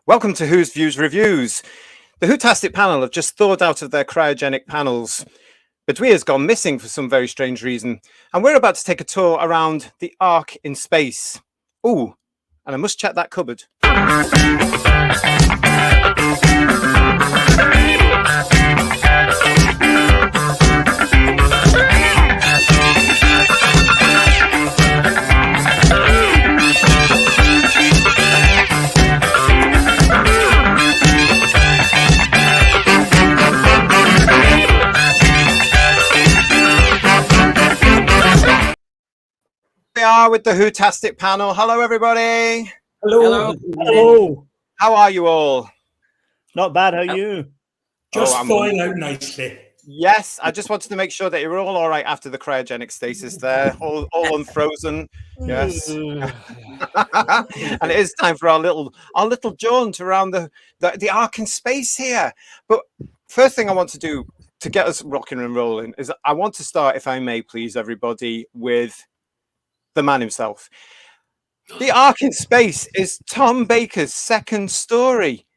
Welcome to Who's Views Reviews. The WHOTASTIC panel have just thawed out of their cryogenic panels. Badwi has gone missing for some very strange reason, and we're about to take a tour around the ARK in space. Ooh, and I must check that cupboard. We are with the WHOTASTIC panel. Hello, everybody. Hello. Hello. How are you all? Not bad. How are you? Just thawing out nicely. Yes, I just wanted to make sure that you were all right after the cryogenic stasis there, all unfrozen. Yes. And it is time for our little jaunt around the ARK in space here. But first thing I want to do to get us rocking and rolling is I want to start, if I may, please, everybody, with the man himself. The ARK in Space is Tom Baker's second story.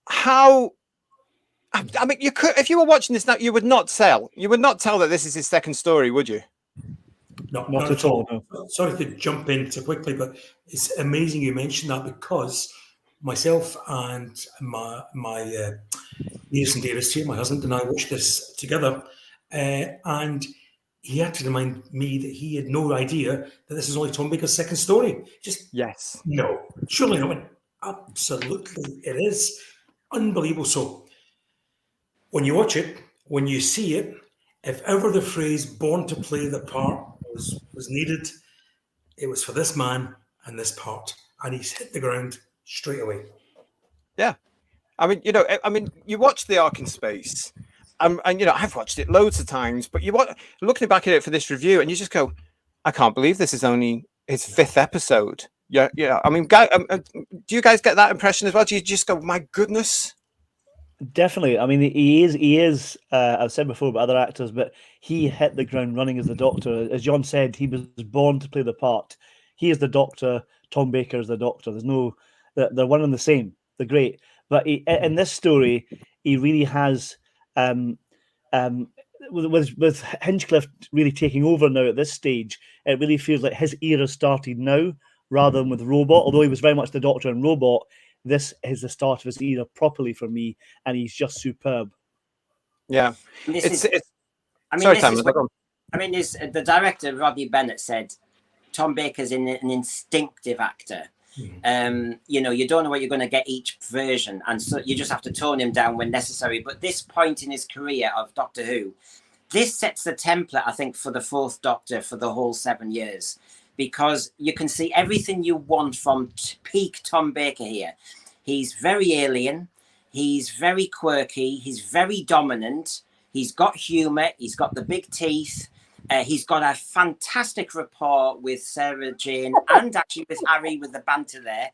How? I mean, you could, if you were watching this now, you would not tell that this is his second story, would you? Not at all. No. Sorry to jump in so quickly, but it's amazing you mentioned that, because myself and my niece and dearest here, my husband and I, watched this together, and he had to remind me that he had no idea that this is only Tom Baker's second story. Yes. No, surely not. Absolutely, it is unbelievable. So when you watch it, when you see it, if ever the phrase "born to play the part" was needed, it was for this man and this part, and he's hit the ground straight away. Yeah, I mean, you watch the ARK in Space. And I've watched it loads of times, but looking back at it for this review, and you just go, I can't believe this is only his fifth episode. Yeah. I mean, do you guys get that impression as well? Do you just go, my goodness? Definitely. I mean, he is. I've said before about other actors, but he hit the ground running as the Doctor. As John said, he was born to play the part. He is the Doctor. Tom Baker is the Doctor. There's no, they're one and the same. They're great. But in this story, he really has. With Hinchcliffe really taking over now at this stage, it really feels like his era started now rather than with Robot. Although he was very much the Doctor in Robot, this is the start of his era properly for me, and he's just superb. Yeah, the director Rodney Bennett said Tom Baker's an instinctive actor. You don't know what you're going to get each version, and so you just have to tone him down when necessary. But this point in his career of Doctor Who, this sets the template, I think, for the fourth Doctor for the whole 7 years, because you can see everything you want from peak Tom Baker here. He's very alien, he's very quirky, he's very dominant, he's got humour, he's got the big teeth. He's got a fantastic rapport with Sarah Jane and actually with Harry, with the banter there.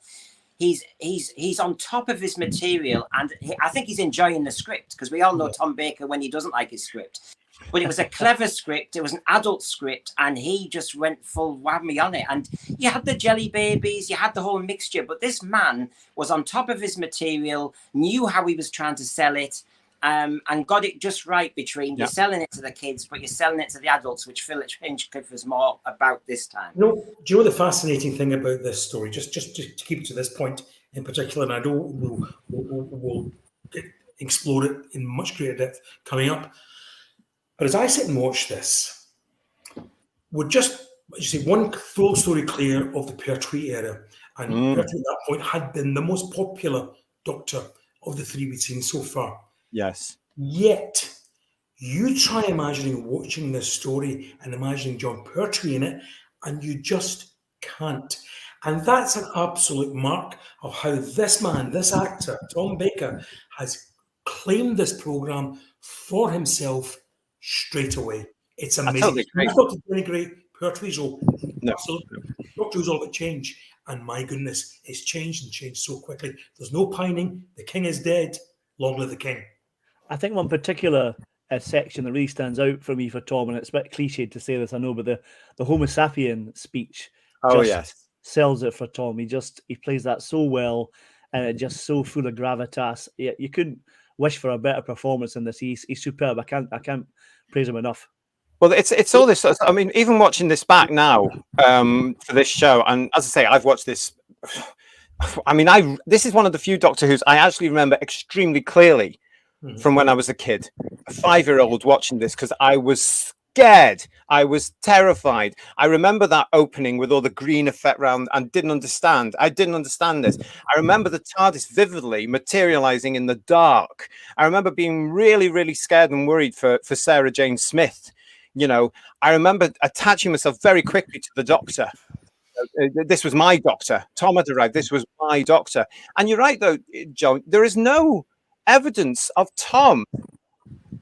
He's on top of his material, and I think he's enjoying the script, because we all know Tom Baker when he doesn't like his script. But it was a clever script, it was an adult script, and he just went full whammy on it. And you had the jelly babies, you had the whole mixture, but this man was on top of his material, knew how he was trying to sell it, and got it just right between you're selling it to the kids, but you're selling it to the adults, which Philip Hinchcliffe was more about this time. Do you know the fascinating thing about this story? Just to keep it to this point in particular, and I know we'll explore it in much greater depth coming up. But as I sit and watch this, we're just, as you say, one full story clear of the Pertwee era, and Pertwee at that point had been the most popular Doctor of the three we've seen so far. Yes. Yet, you try imagining watching this story and imagining John Pertwee in it, and you just can't. And that's an absolute mark of how this man, this actor, Tom Baker, has claimed this programme for himself straight away. It's amazing. Totally not to denigrate Pertwee's role. No. Doctor Who's all about change. And my goodness, it's changed and changed so quickly. There's no pining. The king is dead. Long live the king. I think one particular section that really stands out for me for Tom, and it's a bit cliched to say this, I know, but the Homo sapien speech sells it for Tom. He plays that so well. and it's just so full of gravitas. You couldn't wish for a better performance in this. He's superb. I can't praise him enough. Well, it's all this. I mean, even watching this back now for this show, and as I say, I've watched this. I mean, this is one of the few Doctor Who's I actually remember extremely clearly from when I was a kid, a 5-year-old watching this, because I was scared. I was terrified. I remember that opening with all the green effect round and didn't understand. I didn't understand this. I remember the TARDIS vividly materializing in the dark. I remember being really, really scared and worried for Sarah Jane Smith. You know, I remember attaching myself very quickly to the Doctor. This was my Doctor. Tom had arrived. This was my Doctor. And you're right, though, John. There is no evidence of Tom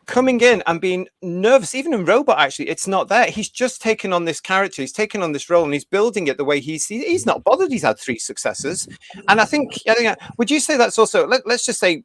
coming in and being nervous. Even in Robot, actually, it's not there. He's just taken on this character. He's taken on this role, and he's building it the way he's not bothered. He's had 3 successes, and I think would you say that's also? Let's just say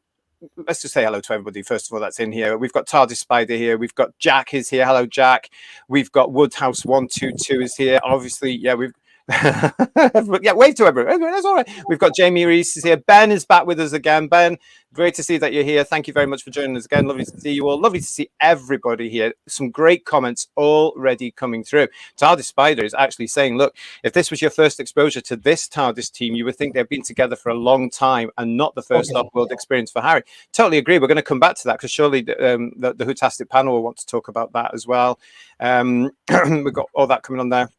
hello to everybody first of all that's in here. We've got TARDIS Spider here. We've got Jack is here. Hello, Jack. We've got Woodhouse 122 is here. Obviously, yeah, we've. Yeah, wave to everyone. That's all right. We've got Jamie Reese is here. Ben is back with us again. Ben, great to see that you're here. Thank you very much for joining us again. Lovely to see you all. Lovely to see everybody here. Some great comments already coming through. TARDIS Spider is actually saying, look, if this was your first exposure to this TARDIS team, you would think they've been together for a long time and not the first off-world experience for Harry. Totally agree. We're going to come back to that because surely the WHOTASTIC panel will want to talk about that as well. We've got all that coming on there.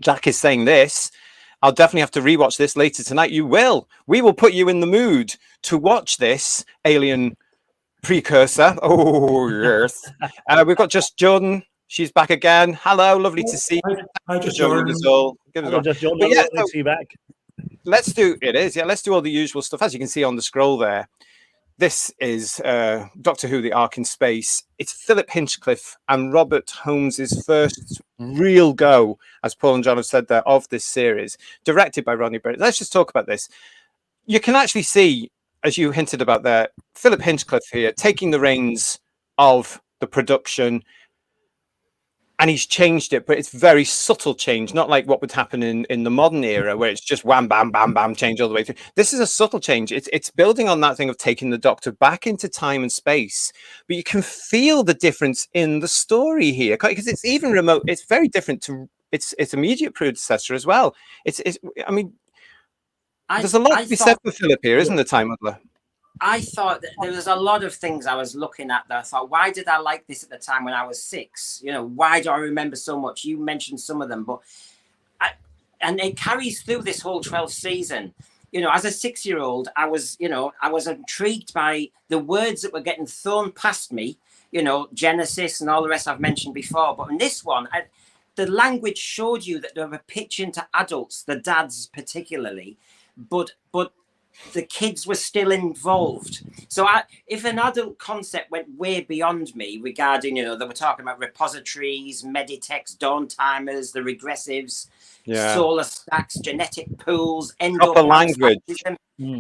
Jack is saying this. I'll definitely have to rewatch this later tonight. You will. We will put you in the mood to watch this Alien precursor. Oh, yes. We've got Just Jordan. She's back again. Hello. Lovely to see you. Hi, Just Jordan. Just Jordan. Yeah, so, see you back. Let's do all the usual stuff. As you can see on the scroll there, this is Doctor Who, the Ark in Space. It's Philip Hinchcliffe and Robert Holmes's first real go, as Paul and John have said there, of this series, directed by Rodney Bennett. Let's just talk about this. You can actually see, as you hinted about there, Philip Hinchcliffe here taking the reins of the production, and he's changed it, but it's very subtle change, not like what would happen in the modern era where it's just wham, bam, bam, bam, change all the way through. This is a subtle change. It's building on that thing of taking the Doctor back into time and space, but you can feel the difference in the story here because it's even remote. It's very different to its immediate predecessor as well. I mean, there's a lot to be said for Philip here, isn't there, Time Muddler? I thought that there was a lot of things I was looking at that I thought, why did I like this at the time when I was 6? You know, why do I remember so much? You mentioned some of them, but and it carries through this whole 12th season. You know, as a 6-year-old, I was intrigued by the words that were getting thrown past me, you know, Genesis and all the rest I've mentioned before. But in this one, the language showed you that they were pitching to adults, the dads particularly, but the kids were still involved. So if an adult concept went way beyond me regarding, you know, they were talking about repositories, Meditex, dawn timers, the regressives, solar stacks, genetic pools, proper language.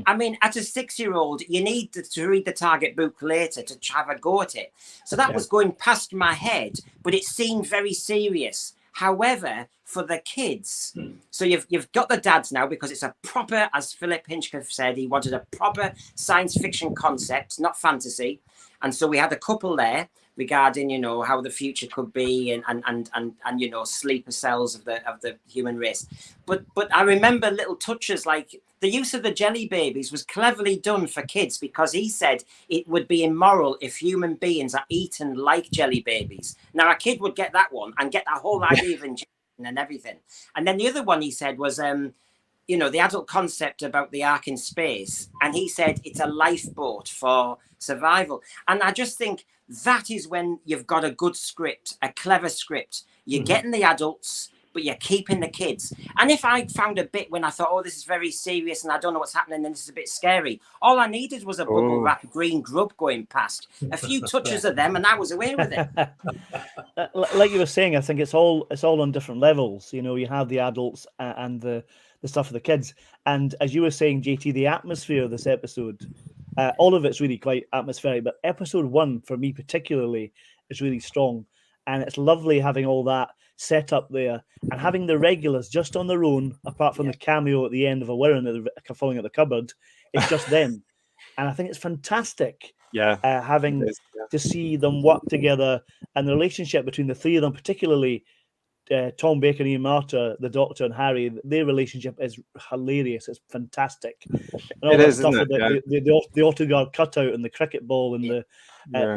I mean, as a 6-year-old, you need to read the target book later to have a go at it. So that was going past my head, but it seemed very serious. However, for the kids, so you've got the dads now because it's a proper, as Philip Hinchcliffe said, he wanted a proper science fiction concept, not fantasy. And so we had a couple there regarding, you know, how the future could be and you know, sleeper cells of the human race. But I remember little touches like the use of the jelly babies was cleverly done for kids because he said it would be immoral if human beings are eaten like jelly babies. Now a kid would get that one and get that whole idea of injection and everything. And then the other one he said was you know, the adult concept about the Ark in Space, and he said it's a lifeboat for survival. And I just think that is when you've got a good script, a clever script. You're getting the adults, but you're keeping the kids. And if I found a bit when I thought, oh, this is very serious and I don't know what's happening and this is a bit scary, all I needed was a bubble wrap green grub going past, a few touches of them, and I was away with it. Like you were saying, I think it's all on different levels. You know, you have the adults and the stuff for the kids. And as you were saying, JT, the atmosphere of this episode, all of it's really quite atmospheric, but episode 1 for me particularly is really strong. And it's lovely having all that set up there and having the regulars just on their own, apart from the cameo at the end of a Wirren falling at the cupboard. It's just them, and I think it's fantastic. Yeah, Having it is, yeah. to see them work together, and the relationship between the three of them, particularly Tom Baker, Ian Marter, the Doctor, and Harry, their relationship is hilarious. It's fantastic. And all It that is, stuff isn't with it? the autoguard cutout and the cricket ball and the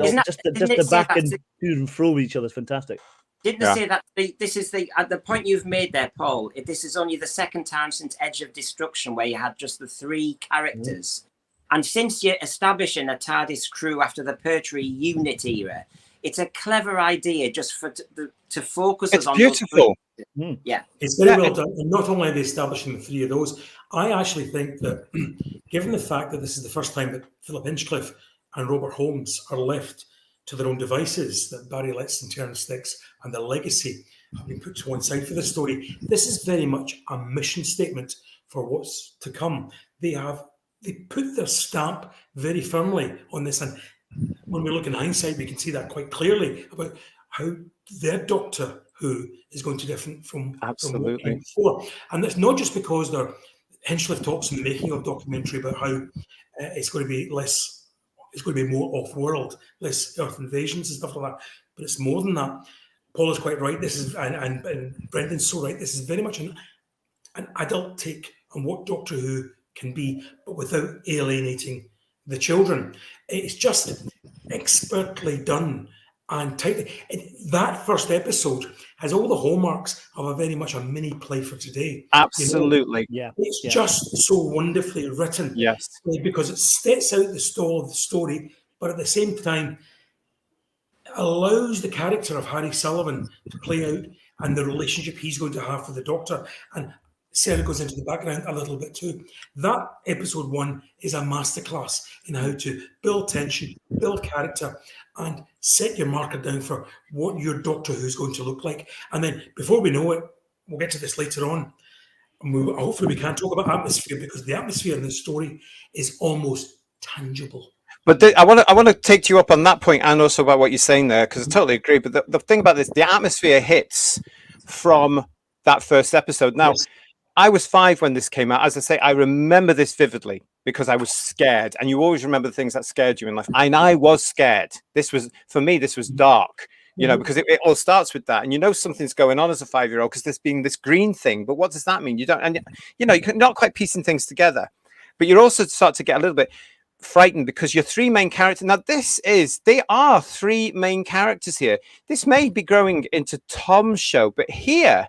Isn't that- just didn't the it say back and that's to and fro with each other is fantastic. Didn't they Yeah. say that this is at the point you've made there, Paul? This is only the second time since Edge of Destruction where you had just the three characters, and since you're establishing a TARDIS crew after the Pertwee unit era, it's a clever idea just to focus us It's on beautiful. those three. Yeah, It's very well done. And not only are they establishing the three of those, I actually think that given the fact that this is the first time that Philip Hinchcliffe and Robert Holmes are left to their own devices, that Barry Letts and Terence Sticks and the legacy have been put to one side for the story, this is very much a mission statement for what's to come. They put their stamp very firmly on this, and when we look in hindsight, we can see that quite clearly about how their Doctor Who is going to be different from what came before. And it's not just because Hinchcliffe talks in the making of documentary about how it's going to be less, it's going to be more off-world, less Earth invasions and stuff like that. But it's more than that. Paul is quite right. This is, and Brendan's so right. This is very much an adult take on what Doctor Who can be, but without alienating the children. It's just expertly done and tightly. That first episode has all the hallmarks of a very much a mini play for today. Absolutely. Yeah. It's just so wonderfully written. Yes. Because it sets out the stall of the story, but at the same time allows the character of Harry Sullivan to play out and the relationship he's going to have with the Doctor. And Sarah goes into the background a little bit too. That episode 1 is a masterclass in how to build tension, build character, and set your marker down for what your Doctor Who is going to look like. And then before we know it, we'll get to this later on, and hopefully we can talk about atmosphere, because the atmosphere in this story is almost tangible. But I want to take you up on that point, and also about what you're saying there, because I totally agree. But the thing about this, the atmosphere hits from that first episode. Now, yes. I was 5 when this came out. As I say, I remember this vividly because I was scared, and you always remember the things that scared you in life. And I was scared. This was, for me, this was dark, you know, because it all starts with that, and you know something's going on as a 5-year-old because there's being this green thing. But what does that mean? You don't, and you know, you're not quite piecing things together. But you also start to get a little bit frightened because your 3 main characters. Now, they are 3 main characters here. This may be growing into Tom's show, but here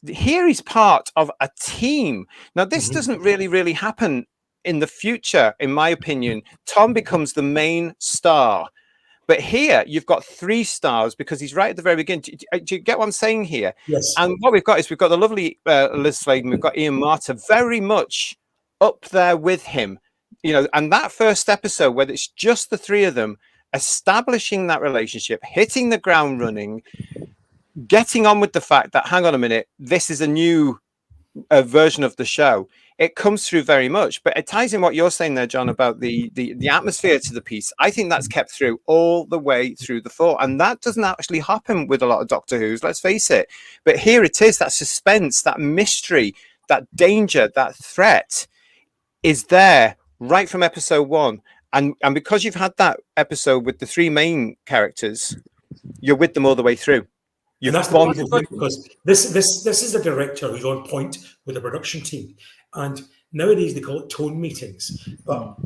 he's part of a team. Now, this doesn't really happen in the future, in my opinion. Tom becomes the main star, but here you've got 3 stars because he's right at the very beginning. Do you get what I'm saying here? Yes. And what we've got is we've got the lovely Liz Sladen, we've got Ian Marter very much up there with him, you know. And that first episode where it's just the 3 of them establishing that relationship, hitting the ground running, getting on with the fact that, hang on a minute, this is a new version of the show. It comes through very much, but it ties in what you're saying there, John, about the atmosphere to the piece. I think that's kept through all the way through the thought, and that doesn't actually happen with a lot of Doctor Who's, let's face it. But here it is, that suspense, that mystery, that danger, that threat is there right from episode 1. And because you've had that episode with the 3 main characters, you're with them all the way through. And that's the wonderful thing, because this is a director who's on point with the production team, and nowadays they call it tone meetings, but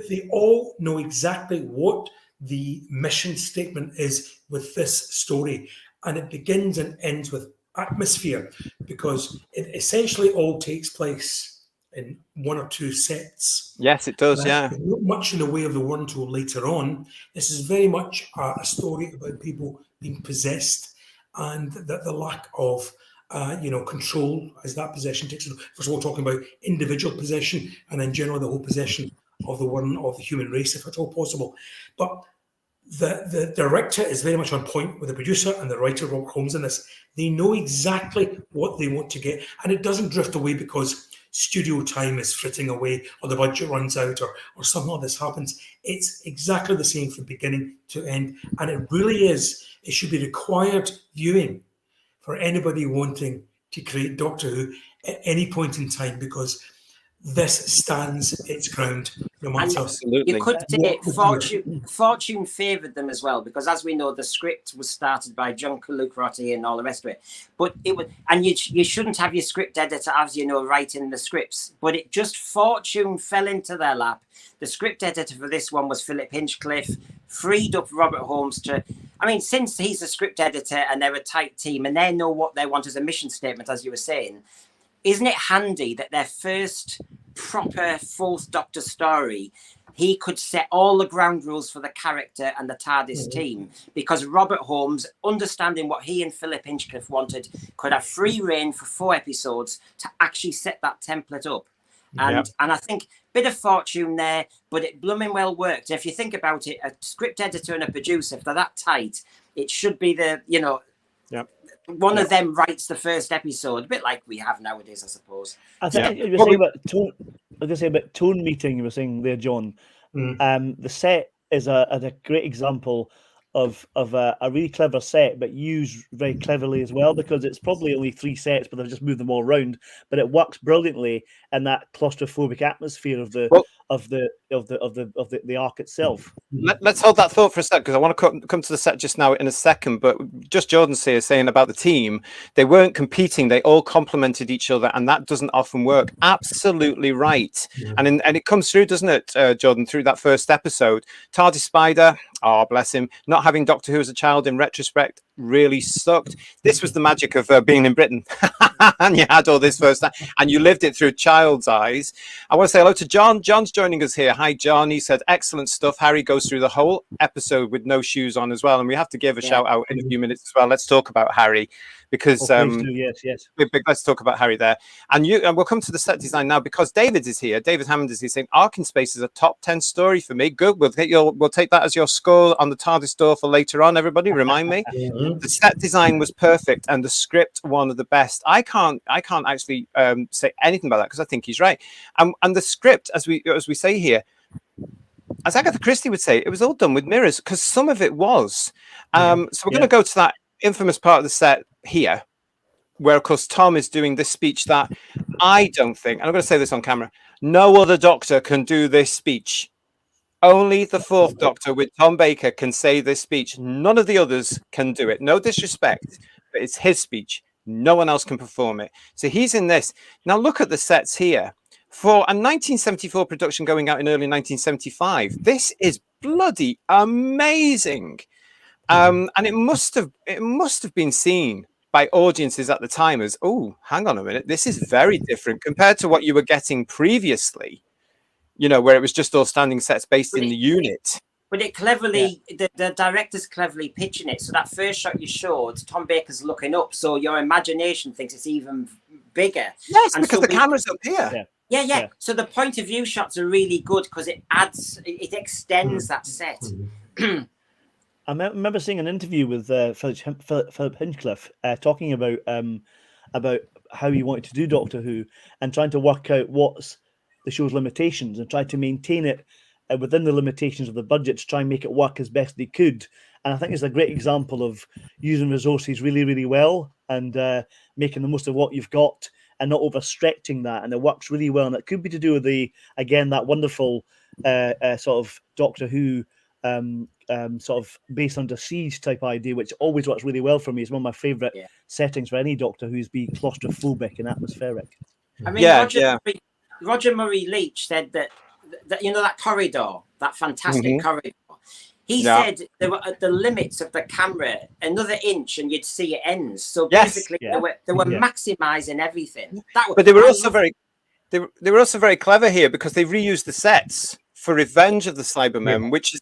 they all know exactly what the mission statement is with this story, and it begins and ends with atmosphere, because it essentially all takes place in 1 or 2 sets. Yes, it does. Yeah, not much in the way of the one until later on. This is very much a story about people being possessed, and the lack of control as that possession takes. First of all, talking about individual possession, and then generally the whole possession of the human race, if at all possible. But the director is very much on point with the producer and the writer, Robert Holmes, in this. They know exactly what they want to get, and it doesn't drift away because studio time is fritting away or the budget runs out or something like this happens. It's exactly the same from beginning to end, and it really is. It should be required viewing for anybody wanting to create Doctor Who at any point in time, because this stands its ground, no matter. Absolutely. You could say fortune favoured them as well, because as we know, the script was started by John Lucrotti and all the rest of it. But it was, and you shouldn't have your script editor, as you know, writing the scripts. But it just fortune fell into their lap. The script editor for this one was Philip Hinchcliffe, freed up Robert Holmes to. I mean, since he's a script editor and they're a tight team and they know what they want as a mission statement, as you were saying. Isn't it handy that their first proper Fourth Doctor story, he could set all the ground rules for the character and the TARDIS team, because Robert Holmes, understanding what he and Philip Hinchcliffe wanted, could have free reign for 4 episodes to actually set that template up. And I think bit of fortune there, but it blooming well worked. If you think about it, a script editor and a producer, if they're that tight, it should be the, you know, one of them writes the first episode, a bit like we have nowadays, I suppose. I think you were saying about tone. I was going to say about tone meeting. You were saying there, John. The set is a great example of a really clever set, but used very cleverly as well, because it's probably only 3 sets, but they've just moved them all around. But it works brilliantly in that claustrophobic atmosphere of the Ark itself. Let's hold that thought for a sec, because I want to come to the set just now in a second. But just Jordan's here saying about the team, they weren't competing; they all complemented each other, and that doesn't often work. Absolutely right, and it comes through, doesn't it, Jordan? Through that first episode, TARDIS Spider, oh bless him, not having Doctor Who as a child in retrospect really sucked. This was the magic of being in Britain, and you had all this first time, and you lived it through a child's eyes. I want to say hello to John. John's joining us here. Hi, John. He said excellent stuff. Harry goes through the whole episode with no shoes on as well, and we have to give a shout out in a few minutes as well. Let's talk about Harry, because yes. Let's talk about Harry there, and we'll come to the set design now, because David is here. David Hammond is here saying Ark in Space is a top 10 story for me. Good. We'll take that as your score on the TARDIS door for later on. Everybody, remind me. The set design was perfect, and the script one of the best. I can't actually say anything about that, because I think he's right. And the script, as we say here, as Agatha Christie would say, it was all done with mirrors, because some of it was. So we're going to go to that infamous part of the set here, where of course Tom is doing this speech that I don't think, and I'm going to say this on camera, no other Doctor can do this speech. Only the 4th Doctor with Tom Baker can say this speech. None of the others can do it. No disrespect, but it's his speech. No one else can perform it. So he's in this. Now look at the sets here. For a 1974 production going out in early 1975, this is bloody amazing. And it must have been seen by audiences at the time as, oh, hang on a minute, this is very different compared to what you were getting previously, you know, where it was just all standing sets based in the unit. But it cleverly, the director's cleverly pitching it. So that first shot you showed, Tom Baker's looking up, so your imagination thinks it's even bigger. Yes, and because so the camera's up here. Yeah. So the point of view shots are really good, because it extends that set. I remember seeing an interview with Philip Hinchcliffe talking about how he wanted to do Doctor Who and trying to work out what's the show's limitations and try to maintain it within the limitations of the budget to try and make it work as best they could. And I think it's a great example of using resources really, really well and making the most of what you've got and not overstretching that. And it works really well. And it could be to do with that wonderful sort of Doctor Who sort of based under siege type idea, which always works really well for me. It's one of my favourite settings for any Doctor who's be claustrophobic and atmospheric. I mean, Roger Murray Leach said that you know that corridor, that fantastic corridor. He said they were at the limits of the camera, another inch, and you'd see it ends. So basically, they were maximising everything. But they were also very clever here, because they reused the sets for Revenge of the Cybermen, which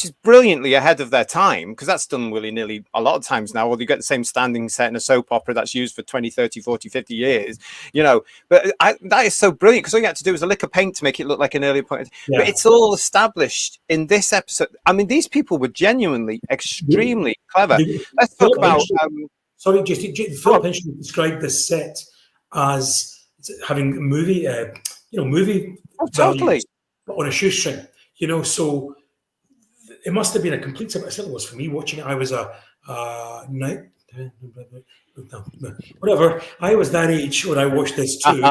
is brilliantly ahead of their time, because that's done willy-nilly a lot of times now, or you get the same standing set in a soap opera that's used for 20, 30, 40, 50 years, you know. But that is so brilliant, because all you had to do was a lick of paint to make it look like an earlier point. But it's all established in this episode. I mean, these people were genuinely extremely clever. Let's talk about... Philip Hinchcliffe described this set as having movie totally on a shoestring, you know, so it must have been a complete surprise. It was for me watching it. I was a whatever. I was that age when I watched this too,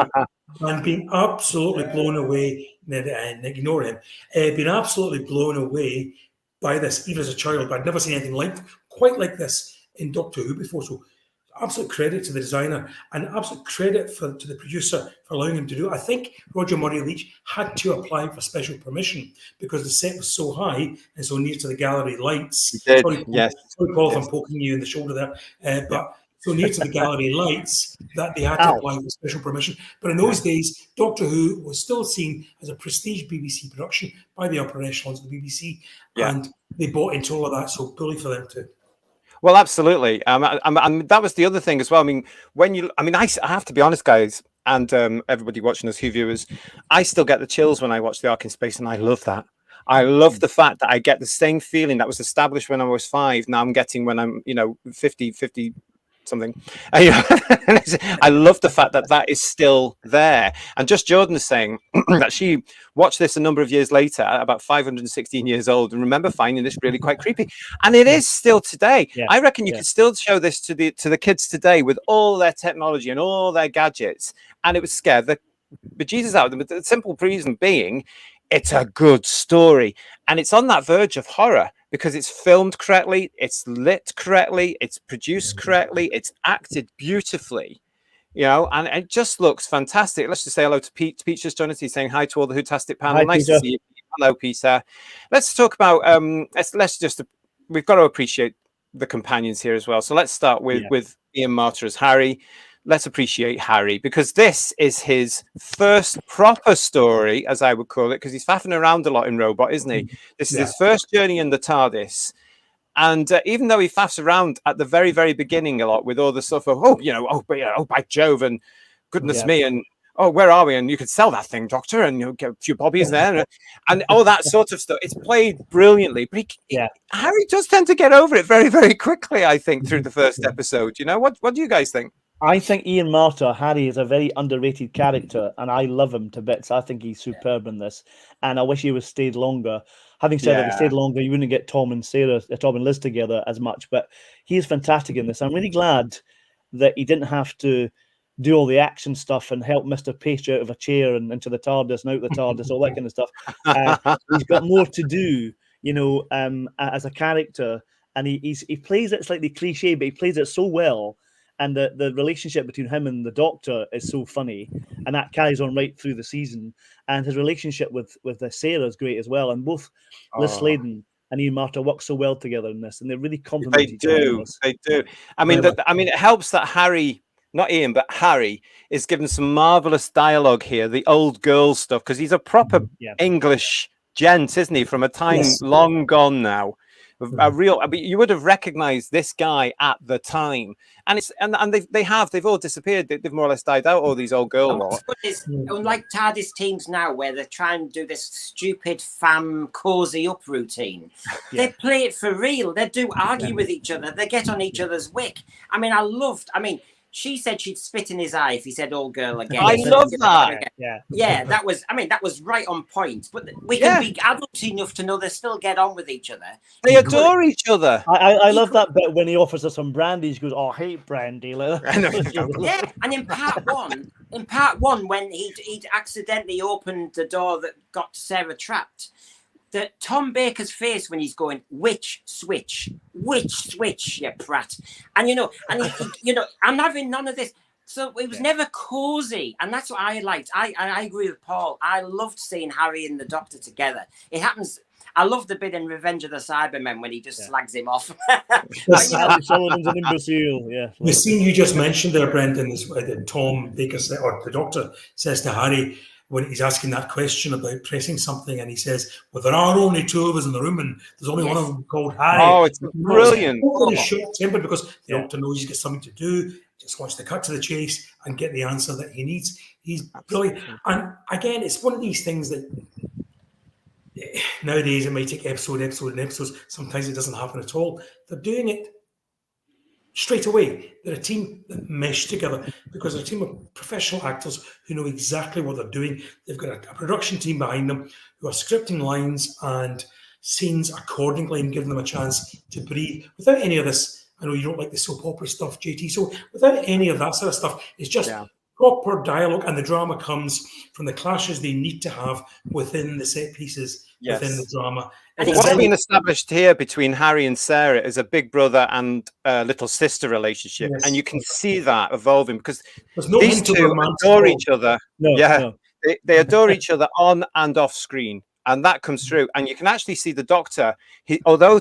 and being absolutely blown away. And ignore him. Being absolutely blown away by this, even as a child. But I'd never seen anything quite like this in Doctor Who before. So, absolute credit to the designer and absolute credit to the producer for allowing him to do it. I think Roger Murray Leach had to apply for special permission because the set was so high and so near to the gallery lights. Sorry, Paul, if I'm poking you in the shoulder there, but so near to the gallery lights that they had to apply for special permission. But in those days, Doctor Who was still seen as a prestige BBC production by the upper echelons of the BBC, and they bought into all of that. So bully for them too. Well, absolutely. And that was the other thing as well. I mean, I have to be honest, guys, and everybody watching us, Who viewers, I still get the chills when I watch the ARK in Space, and I love that. I love the fact that I get the same feeling that was established when I was 5. Now I'm getting when I'm, 50 something. I love the fact that that is still there. And just Jordan is saying that she watched this a number of years later, at about 516 years old, and remember finding this really quite creepy. And it is still today. I reckon you could still show this to the kids today with all their technology and all their gadgets, and it would scare the bejesus out of them. But the simple reason being, it's a good story, and it's on that verge of horror because it's filmed correctly, it's lit correctly, it's produced correctly, it's acted beautifully, and it just looks fantastic. Let's just say hello to Pete. Pete's just joined us. He's saying hi to all the WHOTASTIC panel. Hi, nice Peter. to see you. Hello, Peter. Let's talk about we've got to appreciate the companions here as well. So let's start with Ian Marter as Harry. Let's appreciate Harry, because this is his first proper story, as I would call it, because he's faffing around a lot in Robot, isn't he? This is his first journey in the TARDIS. And even though he faffs around at the very, very beginning a lot with all the stuff of, by Jove, and goodness me, and where are we? And you could sell that thing, Doctor, and get a few bobbies there, and all that sort of stuff. It's played brilliantly, but Harry does tend to get over it very, very quickly, I think, through the first episode. What do you guys think? I think Ian Marter, Harry, is a very underrated character, and I love him to bits. I think he's superb in this, and I wish he would stayed longer. Having said that, if he stayed longer, you wouldn't get Tom and Liz together as much, but he is fantastic in this. I'm really glad that he didn't have to do all the action stuff and help Mr. Page out of a chair and into the TARDIS and out the TARDIS, all that kind of stuff. He's got more to do, as a character, and he plays it slightly cliche, but he plays it so well. And the relationship between him and the Doctor is so funny, and that carries on right through the season. And his relationship with Sarah is great as well. And both Liz Sladen and Ian Marter work so well together in this, and they really complement each other. They do. I mean, it helps that Harry, not Ian, but Harry, is given some marvelous dialogue here, the old girl stuff, because he's a proper English gent, isn't he? From a time long gone now. You would have recognized this guy at the time, and they've all disappeared. They've more or less died out, all these old girls. Unlike TARDIS teams now, where they're trying to do this stupid fam cozy up routine, they play it for real. They do argue with each other. They get on each other's wick. She said she'd spit in his eye if he said "old girl" again. I love that. That was right on point. But we can be adult enough to know they still get on with each other. They adore each other. I love that bit when he offers her some brandy. She goes, "Oh, I hate brandy." Yeah, and in part one, when he'd accidentally opened the door that got Sarah trapped, that Tom Baker's face when he's going, which switch, you prat. And, I'm having none of this. So it was never cozy. And that's what I liked. I agree with Paul. I loved seeing Harry and the Doctor together. It happens. I love the bit in Revenge of the Cybermen when he just slags him off. Sullivan's an imbecile. The scene you just mentioned there, Brendan, is that Tom Baker or the Doctor says to Harry, when he's asking that question about pressing something, and he says, "Well, there are only 2 of us in the room, and there's only one of them called Harry." Oh, it's brilliant. He's short-tempered because the Doctor knows he's got something to do, just wants to cut to the chase and get the answer that he needs. He's brilliant. And again, it's one of these things that nowadays it might take episodes. Sometimes it doesn't happen at all. They're doing it straight away. They're a team that mesh together because they're a team of professional actors who know exactly what they're doing. They've got a production team behind them who are scripting lines and scenes accordingly and giving them a chance to breathe without any of this, I know you don't like the soap opera stuff, JT. So without any of that sort of stuff, it's just Yeah. proper dialogue, and the drama comes from the clashes they need to have within the set pieces, within the drama. And If it's there's What's any- been established here between Harry and Sarah is a big brother and little sister relationship, Yes. and you can see that evolving because there's no these hint of two romance adore at all. each other. No, Yeah. no. They adore each other on and off screen, and that comes through. And you can actually see the Doctor, although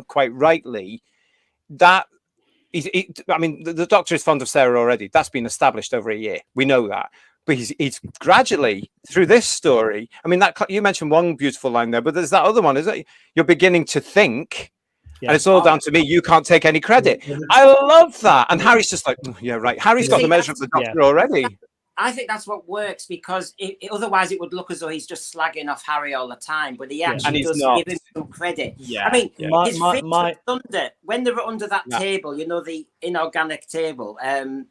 quite rightly, that I mean, the Doctor is fond of Sarah already. That's been established over a year. We know that. But he's gradually through this story. I mean, that you mentioned one beautiful line there, but there's that other one, is it? You're beginning to think, Yeah. and it's all down to me. You can't take any credit. I love that. And Harry's just like, yeah, right. Harry's got See, the measure of that's- the Doctor already. I think that's what works, because otherwise it would look as though he's just slagging off Harry all the time, but he And actually he's does not. give him some credit. Yeah. I mean, Yeah. his My- face my- was under, when they were under that Yeah. table, you know, the inorganic table, and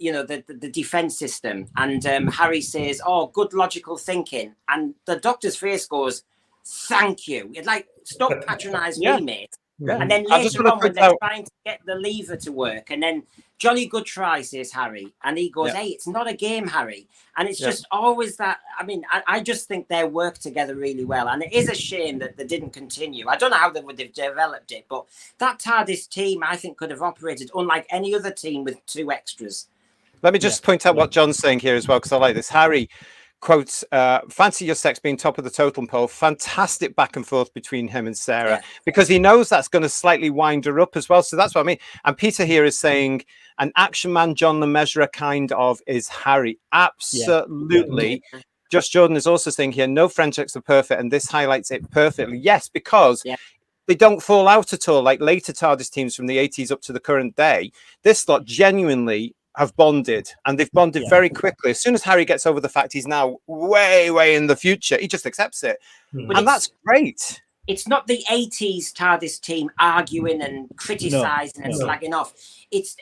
you know, the defense system, and Harry says, "Oh, good logical thinking," and the Doctor's face goes, "Thank you." It's like, stop patronising Yeah. me, mate. Yeah. And then I just later wanna on, when point they're out- trying to get the lever to work, and then "Jolly good try," says Harry, and he goes, Yeah. "Hey, it's not a game, Harry." And it's Yeah. just always that. I mean, I just think they work together really well, and it is a shame that they didn't continue. I don't know how they would have developed it, but that TARDIS team, I think, could have operated unlike any other team with 2 extras. Let me just point out what John's saying here as well, because I like this. Harry quotes, fancy your sex being top of the totem pole. Fantastic back and forth between him and Sarah, Yeah. because he knows that's going to slightly wind her up as well. So that's what I mean. And Peter here is saying an action man, John the Measurer kind of is Harry. Absolutely. Josh Jordan is also saying here, no friendships are perfect, and this highlights it perfectly. Yes, because they don't fall out at all like later TARDIS teams from the 80s up to the current day. This lot genuinely have bonded, and they've bonded very quickly. As soon as Harry gets over the fact he's now way in the future, he just accepts it. But And that's great. It's not the 80s TARDIS team arguing and criticising and No. slagging off.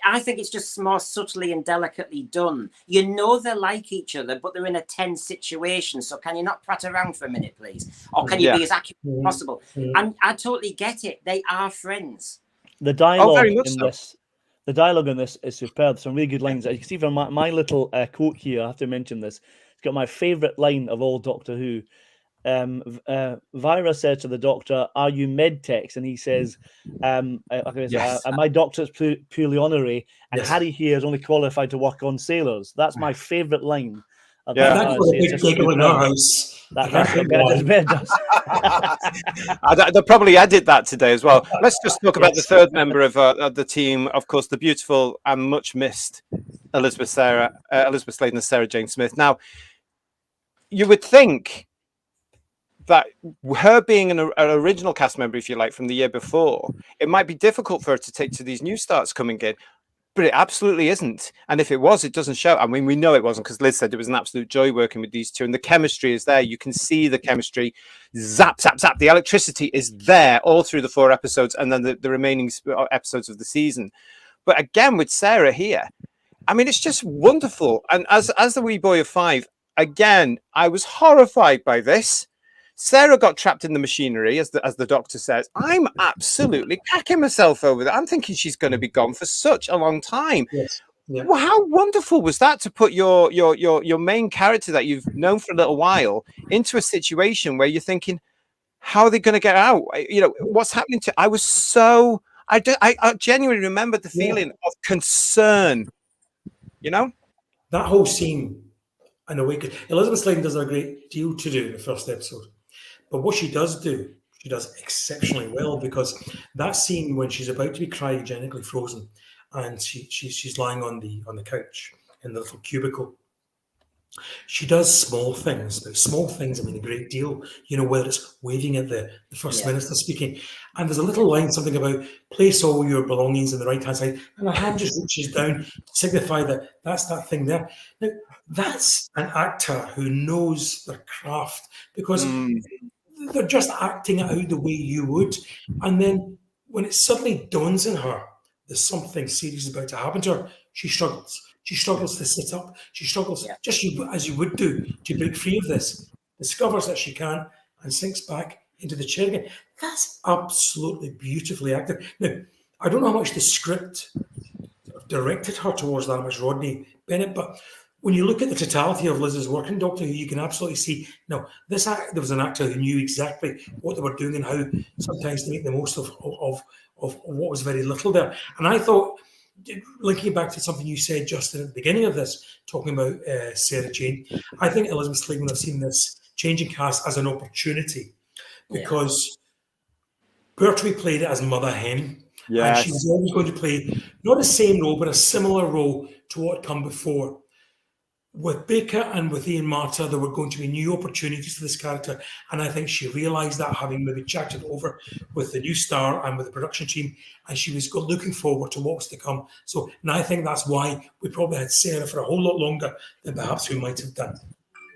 I think it's just more subtly and delicately done. You know they like each other, but they're in a tense situation. So can you not prat around for a minute, please? Or can you be as accurate as possible? And I totally get it. They are friends. The dialogue very much in so. this, the dialogue in this is superb. Some really good lines. You can see from my little quote here. I have to mention this. It's got my favourite line of all Doctor Who. Vira said to the Doctor, "Are you medtex?" And he says, "My doctor's purely honorary, and Harry here is only qualified to work on sailors." That's my favourite line. That was a big giggle in our house. That's what Benedict's bed does. They'll probably edit that today as well. Let's just talk about the third member of the team. Of course, the beautiful and much missed Elizabeth Sladen as Sarah Jane Smith. Now, you would think that her being an original cast member, if you like, from the year before, it might be difficult for her to take to these new starts coming in. But it absolutely isn't. And if it was, it doesn't show. I mean, we know it wasn't, because Liz said it was an absolute joy working with these two. And the chemistry is there. You can see the chemistry. Zap, zap, zap. The electricity is there all through the 4 episodes and then the remaining episodes of the season. But again, with Sarah here, I mean, it's just wonderful. And as the wee boy of 5, again, I was horrified by this. Sarah got trapped in the machinery, as the Doctor says. I'm absolutely cacking myself over that. I'm thinking she's going to be gone for such a long time. Yes. Yeah. Well, how wonderful was that to put your main character that you've known for a little while into a situation where you're thinking, how are they going to get out? You know, what's happening to? I was so I genuinely remember the feeling of concern. You know, that whole scene. In a way, Elizabeth Sladen does a great deal to do in the first episode. But what she does do, she does exceptionally well, because that scene when she's about to be cryogenically frozen and she's lying on the couch in the little cubicle, she does small things. But small things, I mean, a great deal. You know, whether it's waving at the First Minister speaking, and there's a little line, something about place all your belongings on the right-hand side, and her hand just reaches down to signify that that's that thing there. Now, that's an actor who knows their craft, because they're just acting it out the way you would. And then when it suddenly dawns on her there's something serious about to happen to her, she struggles. She struggles to sit up. She struggles, just as you would do, to break free of this. Discovers that she can and sinks back into the chair again. That's absolutely beautifully acted. Now, I don't know how much the script directed her towards that, much Rodney Bennett, but when you look at the totality of Liz's work in Doctor Who, you can absolutely see, no, there was an actor who knew exactly what they were doing and how sometimes to make the most of what was very little there. And I thought, linking back to something you said, Justin, at the beginning of this, talking about Sarah Jane, I think Elizabeth Sligman have seen this changing cast as an opportunity because Pertwee played it as Mother Hen. Yes. And she was always going to play not the same role, but a similar role to what had come before. With Baker and with Ian Marta, there were going to be new opportunities for this character. And I think she realised that, having maybe chatted over with the new star and with the production team, and she was looking forward to what was to come. So, and I think that's why we probably had Sarah for a whole lot longer than perhaps we might have done.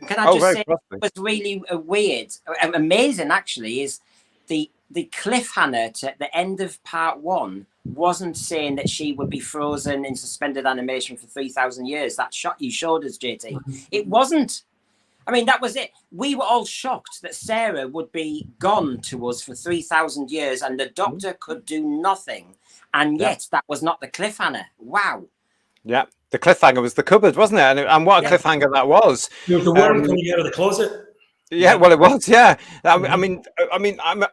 Can I just say what was really weird, amazing actually, is the cliffhanger to the end of part 1 wasn't saying that she would be frozen in suspended animation for 3,000 years. That shot you showed us, JT. It wasn't. I mean, that was it. We were all shocked that Sarah would be gone to us for 3,000 years and the Doctor could do nothing. And yet that was not the cliffhanger. Wow. Yeah. The cliffhanger was the cupboard, wasn't it? And what a cliffhanger that was. There was the worm coming out of the closet. Yeah, well, it was. Yeah. I mean,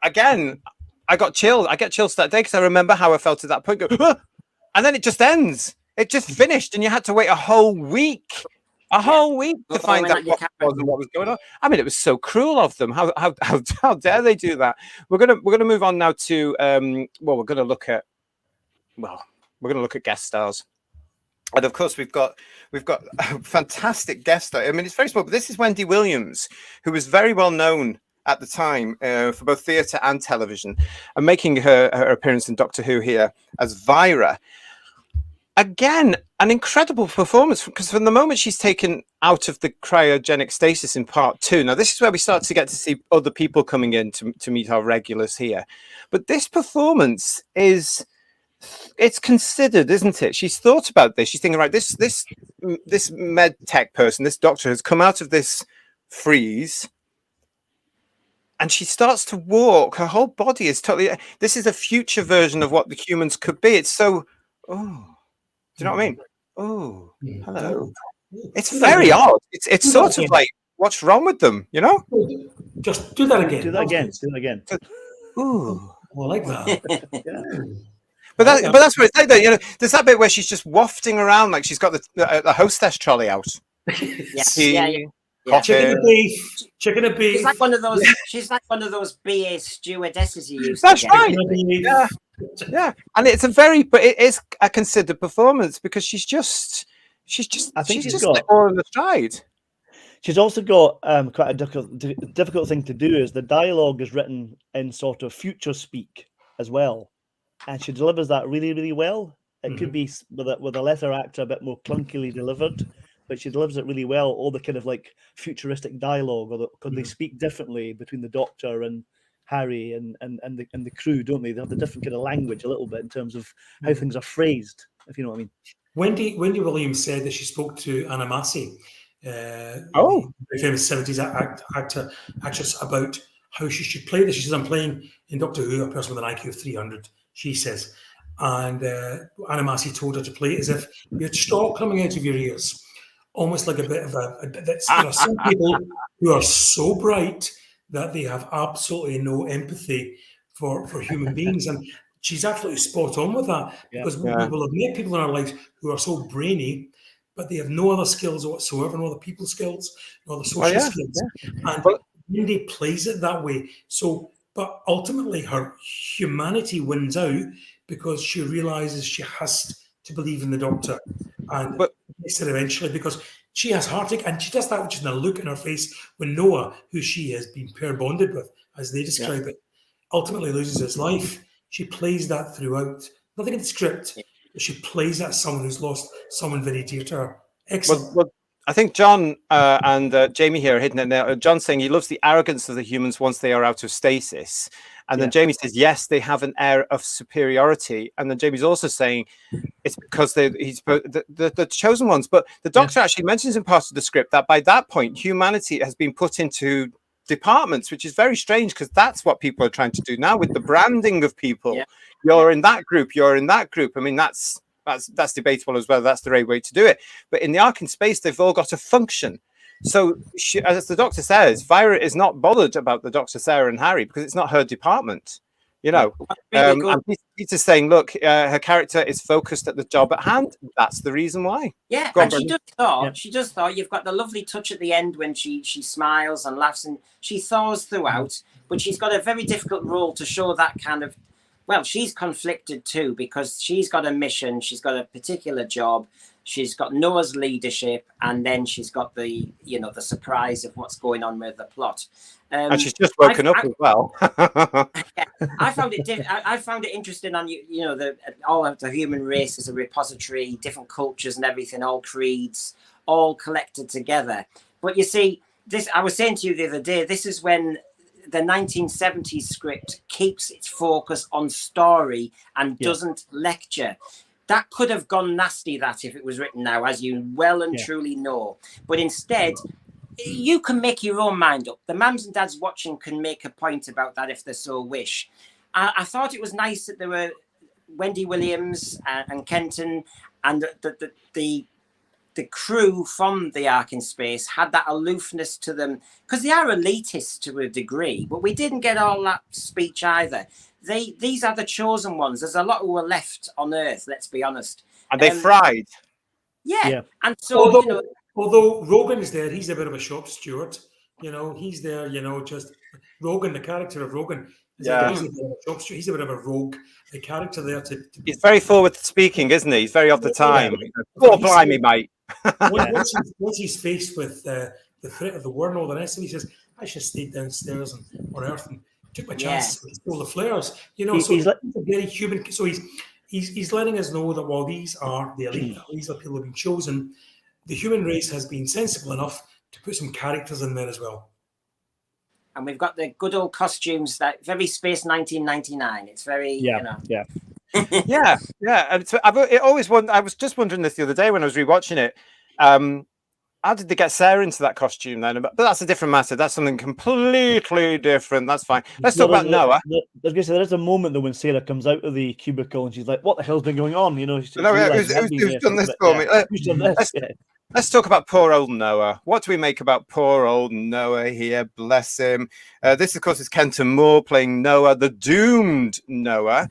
again, I got chills. I get chills that day because I remember how I felt at that point. And then it just ends. It just finished, and you had to wait a whole week to find out what was going on. I mean, it was so cruel of them. How dare they do that? We're gonna move on now to we're gonna look at guest stars. And of course, we've got a fantastic guest star. I mean, it's very small, but this is Wendy Williams, who was very well known at the time for both theatre and television, and making her appearance in Doctor Who here as Vira. Again, an incredible performance, because from the moment she's taken out of the cryogenic stasis in part 2, now this is where we start to get to see other people coming in to meet our regulars here. But this performance it's considered, isn't it? She's thought about this. She's thinking, right, this med tech person, this doctor has come out of this freeze, and she starts to walk. Her whole body is totally. This is a future version of what the humans could be. It's so. Oh, do you know what I mean? Oh, hello. It's very odd. It's sort of like, what's wrong with them? You know? Just do that again. Do that again. Do that again. Ooh, I like that. But that's what it's like, though. You know, there's that bit where she's just wafting around like she's got the hostess trolley out. Chicken and beef. Chicken and beef. She's like one of those BA stewardesses you used That's to get. right. Yeah. And it's but it is a considered performance because she's just I think she's just got all on the stride. She's also got quite a difficult thing to do. Is the dialogue is written in sort of future speak as well. And she delivers that really, really well. It could be with a lesser actor a bit more clunkily delivered, but she delivers it really well. All the kind of like futuristic dialogue, or could they speak differently between the Doctor and Harry and the crew, don't they? They have the different kind of language a little bit in terms of how things are phrased, if you know what I mean. Wendy Williams said that she spoke to Anna Massey, the famous 70s actress, about how she should play this. She says, I'm playing in Doctor Who a person with an IQ of 300. She says, and Anna Massey told her to play it as if you had straw coming out of your ears, almost like a bit of there are some people who are so bright that they have absolutely no empathy for human beings, and she's absolutely spot on with that, because we will have met people in our lives who are so brainy, but they have no other skills whatsoever, no other people skills, no other social skills, and Wendy plays it that way. So. But ultimately, her humanity wins out because she realizes she has to believe in the Doctor, and gets it eventually because she has heartache, and she does that which is in a look in her face when Noah, who she has been pair bonded with, as they describe it, ultimately loses his life. She plays that throughout. Nothing in the script, but she plays that as someone who's lost someone very dear to her. Excellent. Well, I think John and Jamie here are hitting it now. John's saying he loves the arrogance of the humans once they are out of stasis. And then Jamie says, yes, they have an air of superiority. And then Jamie's also saying it's because he's the chosen ones. But the Doctor actually mentions in part of the script that by that point, humanity has been put into departments, which is very strange because that's what people are trying to do now with the branding of people. Yeah. You're in that group, you're in that group. I mean, that's debatable as well. That's the right way to do it. But in the ARK in Space, they've all got a function. So, as the Doctor says, Violet is not bothered about the Doctor, Sarah, and Harry because it's not her department. You know, Really and Peter's saying, look, her character is focused at the job at hand. That's the reason why. Yeah, Go on, and Brendan. she just thought you've got the lovely touch at the end when she smiles and laughs, and she thaws throughout, but she's got a very difficult role to show that kind of, well, she's conflicted too because she's got a mission, she's got a particular job, she's got Noah's leadership, and then she's got the surprise of what's going on with the plot. And she's just woken up as well. I found it interesting on all of the human race as a repository, different cultures and everything, all creeds, all collected together. But you see, this I was saying to you the other day, this is when the 1970s script keeps its focus on story and doesn't lecture. That could have gone nasty, that if it was written now, as you well and truly know. But instead, you can make your own mind up. The mums and dads watching can make a point about that if they so wish. I thought it was nice that there were Wendy Williams and Kenton and the crew from the ARK in Space had that aloofness to them because they are elitist to a degree, but we didn't get all that speech either. These are the chosen ones. There's a lot who were left on Earth, let's be honest. And they fried. Yeah. And so, although Rogan's there, he's a bit of a shop steward. He's there, just Rogan, the character of Rogan. He's a bit of a shop steward. He's a bit of a rogue, a character there. He's very forward speaking, isn't he? He's very of the time. Oh, blimey, mate. Once he's faced with the threat of the war and all the rest of it, he says, I should stay downstairs on Earth and took my chances with all the flares. He's a very human. So he's letting us know that while these are the elite, these are people who have been chosen, the human race has been sensible enough to put some characters in there as well. And we've got the good old costumes, that very Space 1999. It's very, yeah. And I was just wondering this the other day when I was rewatching it. How did they get Sarah into that costume then? But that's a different matter. That's something completely different. That's fine. Let's talk about Noah. There is a moment though when Sarah comes out of the cubicle and she's like, "What the hell's been going on?" Who's done this for me? Who's done this? Let's talk about poor old Noah. What do we make about poor old Noah here? Bless him. This, of course, is Kenton Moore playing Noah, the doomed Noah.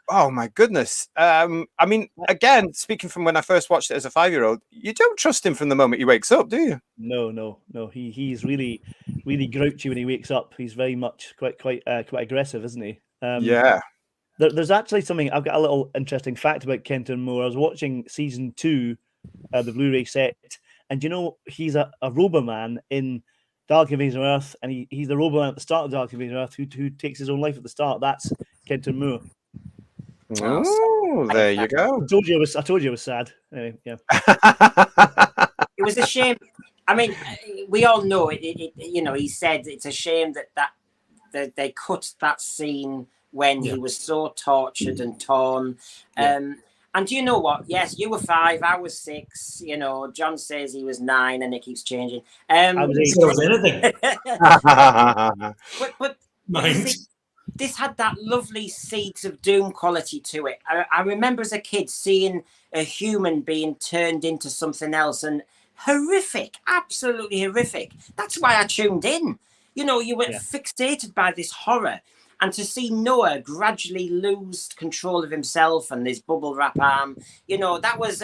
Oh, my goodness. I mean, again, speaking from when I first watched it as a 5-year-old, you don't trust him from the moment he wakes up, do you? No. He's really, really grouchy when he wakes up. He's very much quite aggressive, isn't he? Yeah. There's actually something, I've got a little interesting fact about Kenton Moore. I was watching season 2, the Blu-ray set, and he's a Roboman in Dark Invasion of Earth, and he's the Roboman at the start of Dark Invasion of Earth who takes his own life at the start. That's Kenton Moore. Oh, there you go. I told you it was sad. Anyway, yeah. It was a shame. I mean, we all know it. He said it's a shame that they cut that scene when he was so tortured and torn. And do you know what? Yes, you were 5, I was 6. John says he was 9, and it keeps changing. I was anything. but Mind. This had that lovely Seeds of Doom quality to it. I remember as a kid seeing a human being turned into something else, and horrific, absolutely horrific. That's why I tuned in. You were fixated by this horror, and to see Noah gradually lose control of himself and his bubble wrap arm, that was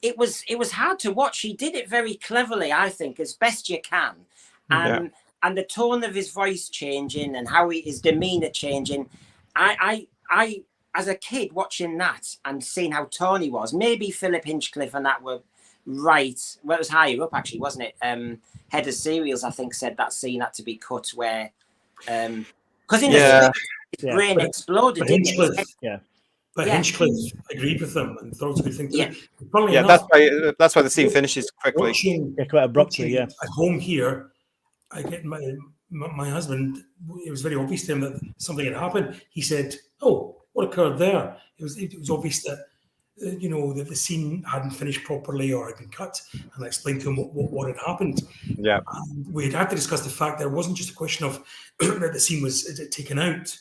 it was hard to watch. He did it very cleverly, I think, as best you can, and the tone of his voice changing and how his demeanor changing. I as a kid watching that and seeing how torn he was, maybe Philip Hinchcliffe and that were right. Well, it was higher up actually, wasn't it? Head of Serials, I think, said that scene had to be cut where because in his brain exploded, didn't it? But Hinchcliffe agreed with them and thought it was a good thing to do. Enough, that's why the scene finishes quickly. Quite abruptly, At home here, I get my husband, it was very obvious to him that something had happened. He said, "Oh, what occurred there?" It was obvious that you know, that the scene hadn't finished properly or had been cut, and I explained to him what had happened. Yeah. And we had to discuss the fact that it wasn't just a question of that the scene was taken out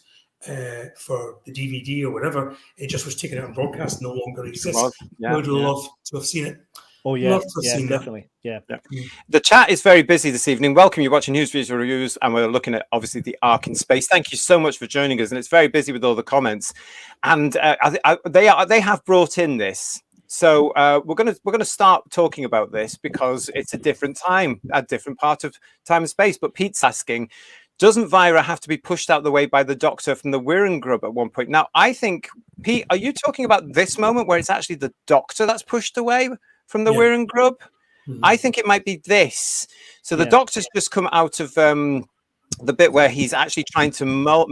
for the DVD or whatever. It just was taken out and broadcast, no longer exists. Yeah, Would love to have seen it. Oh yeah, Love to have seen that. definitely. Yeah. The chat is very busy this evening. Welcome. You're watching News Visual Reviews, and we're looking at obviously the ARK in Space. Thank you so much for joining us, and it's very busy with all the comments. And they have brought in this, so we're gonna start talking about this because it's a different time, a different part of time and space. But Pete's asking, doesn't Vira have to be pushed out of the way by the Doctor from the Wirren grub at one point? Now, I think, Pete, are you talking about this moment where it's actually the Doctor that's pushed away from the Wirren grub? I think it might be this. So the Doctor's just come out of the bit where he's actually trying to meld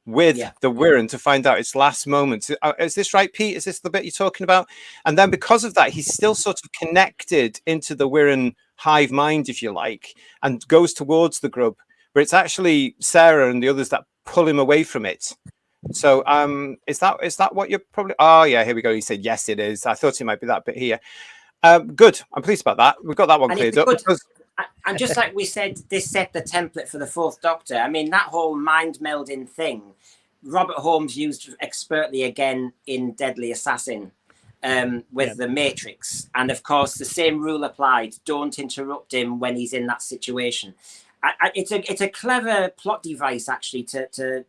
with the Wirren to find out its last moments. Is this right, Pete? Is this the bit you're talking about? And then because of that, he's still sort of connected into the Wirren hive mind, if you like, and goes towards the grub. But it's actually Sarah and the others that pull him away from it. So is that what you're probably? Oh yeah, here we go. He said yes, it is. I thought it might be that bit here. Good. I'm pleased about that. We've got that one cleared up. And just like we said, this set the template for the Fourth Doctor. I mean, that whole mind melding thing, Robert Holmes used expertly again in Deadly Assassin with the Matrix, and of course the same rule applied. Don't interrupt him when he's in that situation. It's a clever plot device actually to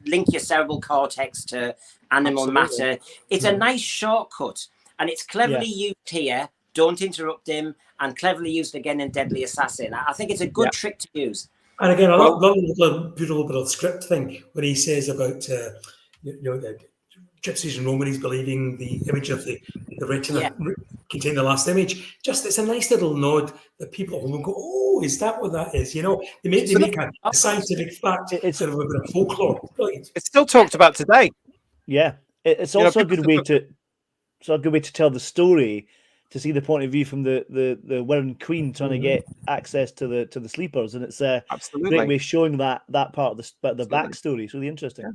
link your cerebral cortex to animal matter. It's a nice shortcut, and it's cleverly used here. Don't interrupt him, and cleverly used again in Deadly Assassin. I think it's a good trick to use. And again, I love the beautiful bit of script thing when he says about the gypsies and Romans believing the image of the retina contained the last image. Just it's a nice little nod that people will go, oh, is that what that is? You know, they make a scientific fact sort of a bit of folklore. Brilliant. It's still talked about today. Yeah, it's also a good way to tell the story, to see the point of view from the Wirren Queen trying to get access to the sleepers, and it's a great way of showing that part of the backstory. It's really interesting. Yeah.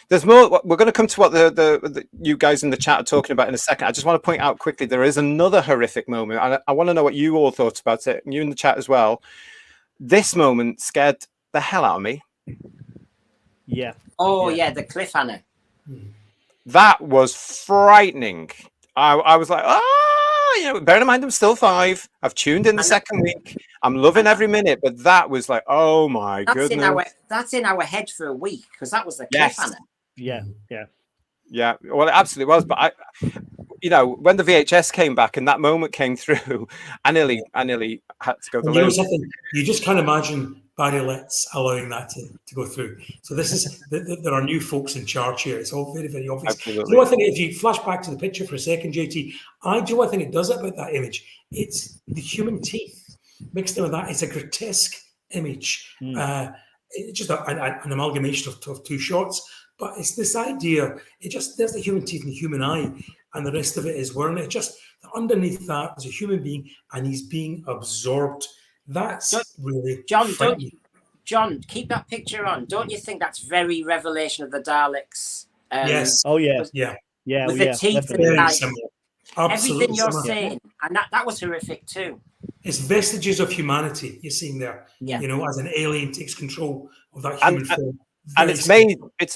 There's more. We're going to come to what the you guys in the chat are talking about in a second. I just want to point out quickly there is another horrific moment. I want to know what you all thought about it, and you in the chat as well. This moment scared the hell out of me. Yeah. Oh yeah, the cliffhanger. That was frightening. I was like, bear in mind I'm still 5. I've tuned in the second week. I'm loving every minute, but that was like, oh my goodness. That's in our head for a week because that was the cliffhanger. Yeah. Well, it absolutely was. But when the VHS came back and that moment came through, I nearly had to go to the loo. You just can't imagine Barry Letts allowing that to go through. So this is there are new folks in charge here. It's all very, very obvious. Absolutely. You know, I think if you flash back to the picture for a second, JT, do you know what I think it does about that image? It's the human teeth mixed in with that. It's a grotesque image. It's just an amalgamation of two shots. But it's this idea. There's the human teeth and the human eye, and the rest of it is Wirren. It just underneath that is a human being, and he's being absorbed. That's really John, keep that picture on. Don't you think that's very revelation of the Daleks? Yes. Oh yeah. With the teeth and the eyes. Everything you're similar. saying, and that was horrific too. It's vestiges of humanity you're seeing there. Yeah. You know, as an alien takes control of that human form. And it's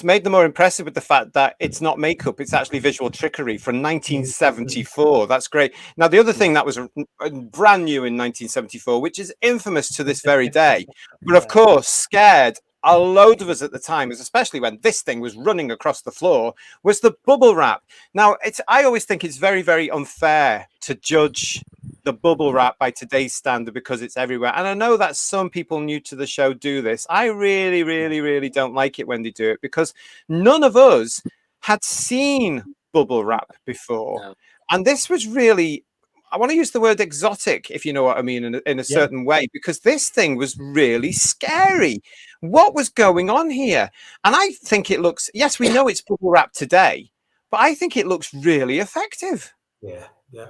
made them more impressive with the fact that it's not makeup, it's actually visual trickery from 1974. That's great. Now, the other thing that was brand new in 1974, which is infamous to this very day, but of course scared a load of us at the time, especially when this thing was running across the floor, was the bubble wrap. Now, I always think it's very, very unfair to judge the bubble wrap by today's standard because it's everywhere. And I know that some people new to the show do this. I really, really, really don't like it when they do it because none of us had seen bubble wrap before. No. And this was really, I want to use the word exotic, if you know what I mean, in a certain way, because this thing was really scary. What was going on here? And I think it looks, yes, we know it's bubble wrap today, but I think it looks really effective. Yeah.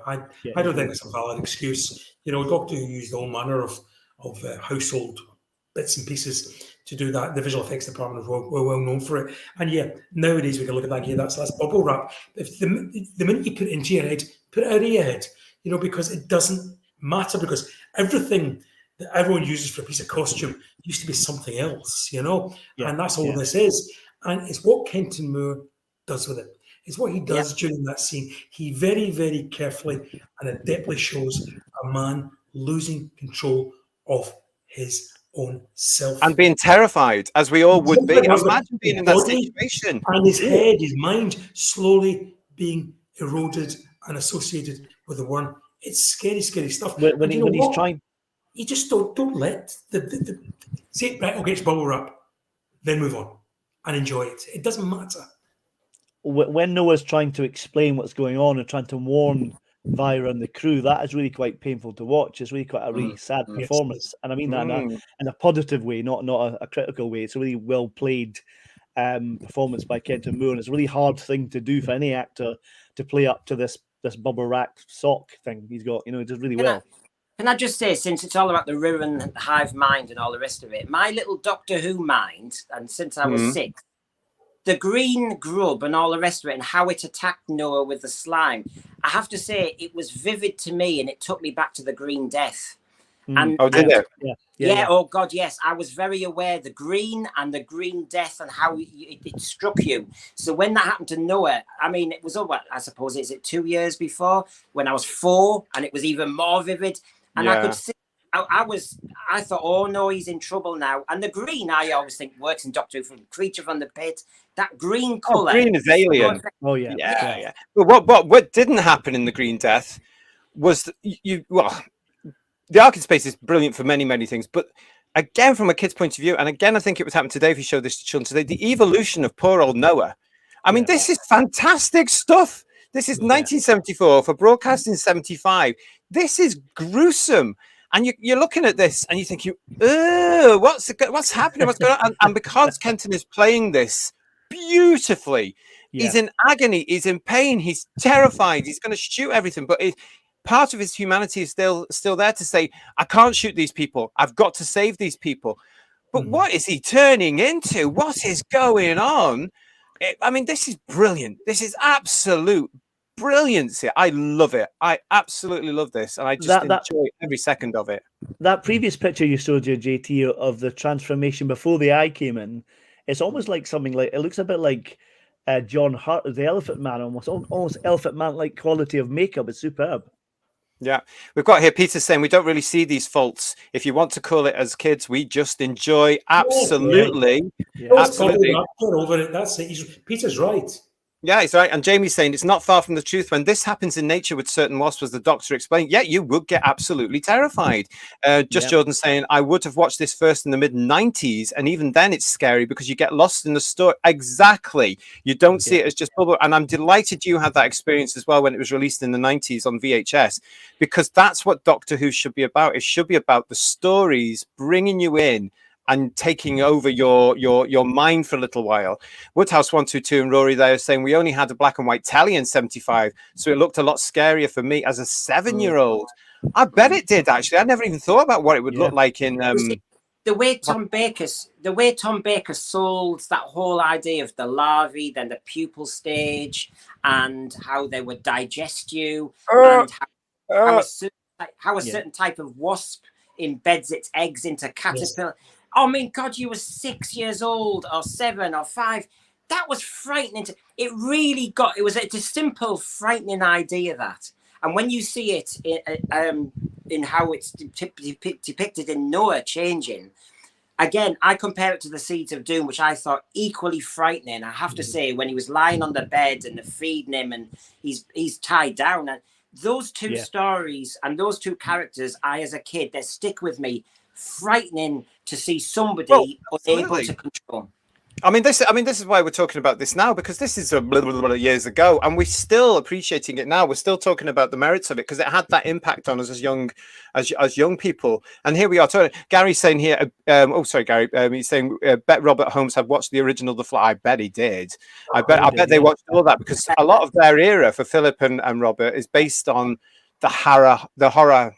I don't think it's a valid excuse. You know, Doctor Who used all manner of household bits and pieces to do that. The visual effects department were well known for it. And yeah, nowadays we can look at that, yeah, that's bubble wrap. If the minute you put it into your head, put it out of your head, because it doesn't matter, because everything that everyone uses for a piece of costume used to be something else, and that's all this is. And it's what Kenton Moore does with it. It's what he does during that scene. He very, very carefully and adeptly shows a man losing control of his own self. And being terrified, as we all would be. Imagine being in that situation. And his head, his mind, slowly being eroded and associated with the worm. It's scary, scary stuff. When he's trying... You just don't let the say, right, okay, it's bubble wrap, then move on and enjoy it. It doesn't matter. When Noah's trying to explain what's going on and trying to warn Vira and the crew, that is really quite painful to watch. It's really quite a really sad performance. And I mean that in a positive way, not a critical way. It's a really well played performance by Kenton Moore. And it's a really hard thing to do for any actor to play up to this bubble wrap sock thing he's got. He does really well. Can I just say, since it's all about the ruin hive mind and all the rest of it, my little Doctor Who mind, and since I was 6, the green grub and all the rest of it and how it attacked Noah with the slime, I have to say it was vivid to me, and it took me back to the Green Death. And, did it? Yeah, oh God, yes. I was very aware the green and the Green Death and how it struck you. So when that happened to Noah, I mean, it was over, I suppose, is it 2 years before, when I was 4, and it was even more vivid. And I could see, I thought, oh no, he's in trouble now. And the green, I always think, works in Doctor Who, from Creature from the Pit. That green colour. Green is alien. Oh yeah. Yeah. But what didn't happen in the Green Death was the ARK in Space is brilliant for many, many things. But again, from a kid's point of view, and again, I think it would happen today if you showed this to children today, the evolution of poor old Noah. I mean, this is fantastic stuff. This is 1974 for broadcast in 75. This is gruesome. And you're looking at this and you think, what's happening? What's going on? And because Kenton is playing this beautifully, he's in agony, he's in pain, he's terrified, he's going to shoot everything. But part of his humanity is still there to say, I can't shoot these people. I've got to save these people. But what is he turning into? What is going on? I mean, this is brilliant. This is absolute brilliance here. I love it. I absolutely love this, and I just enjoy every second of it. That previous picture you showed you, JT, of the transformation before the eye came in, it's almost like something like, it looks a bit like John Hurt, the Elephant Man, almost Elephant Man-like quality of makeup. It's superb. Yeah, we've got here Peter saying we don't really see these faults. If you want to call it as kids, we just enjoy. Absolutely, absolutely. Get over it. That's it. Peter's right. Yeah, he's right. And Jamie's saying it's not far from the truth. When this happens in nature with certain wasps, as the doctor explained, you would get absolutely terrified. Jordan saying, I would have watched this first in the mid-90s, and even then it's scary because you get lost in the story. Exactly. You don't see it as just bubble. And I'm delighted you had that experience as well when it was released in the 90s on VHS, because that's what Doctor Who should be about. It should be about the stories bringing you in and taking over your mind for a little while. Woodhouse 122 and Rory there saying we only had a black and white telly in 75, so it looked a lot scarier for me as a 7-year-old. I bet it did, actually. I never even thought about what it would look like in the way Tom Baker sold that whole idea of the larvae, then the pupal stage, and how they would digest you, and how a certain type of wasp embeds its eggs into caterpillar. I mean, God, you were 6 years old or 7 or 5. That was frightening. It really got, it's a simple, frightening idea, that. And when you see it in how it's depicted in Noah changing, again, I compare it to the Seeds of Doom, which I thought equally frightening. I have to say, when he was lying on the bed and they're feeding him and he's tied down. And those two stories and those two characters, as a kid, they stick with me. Frightening to see somebody unable to control. I mean, this is why we're talking about this now, because this is years ago, and we're still appreciating it now. We're still talking about the merits of it because it had that impact on us as young people. And here we are. Gary's saying here. Gary. He's saying, bet Robert Holmes had watched the original The Fly. I bet he did. I bet they watched all that, because a lot of their era for Philip and Robert is based on the Hammer horror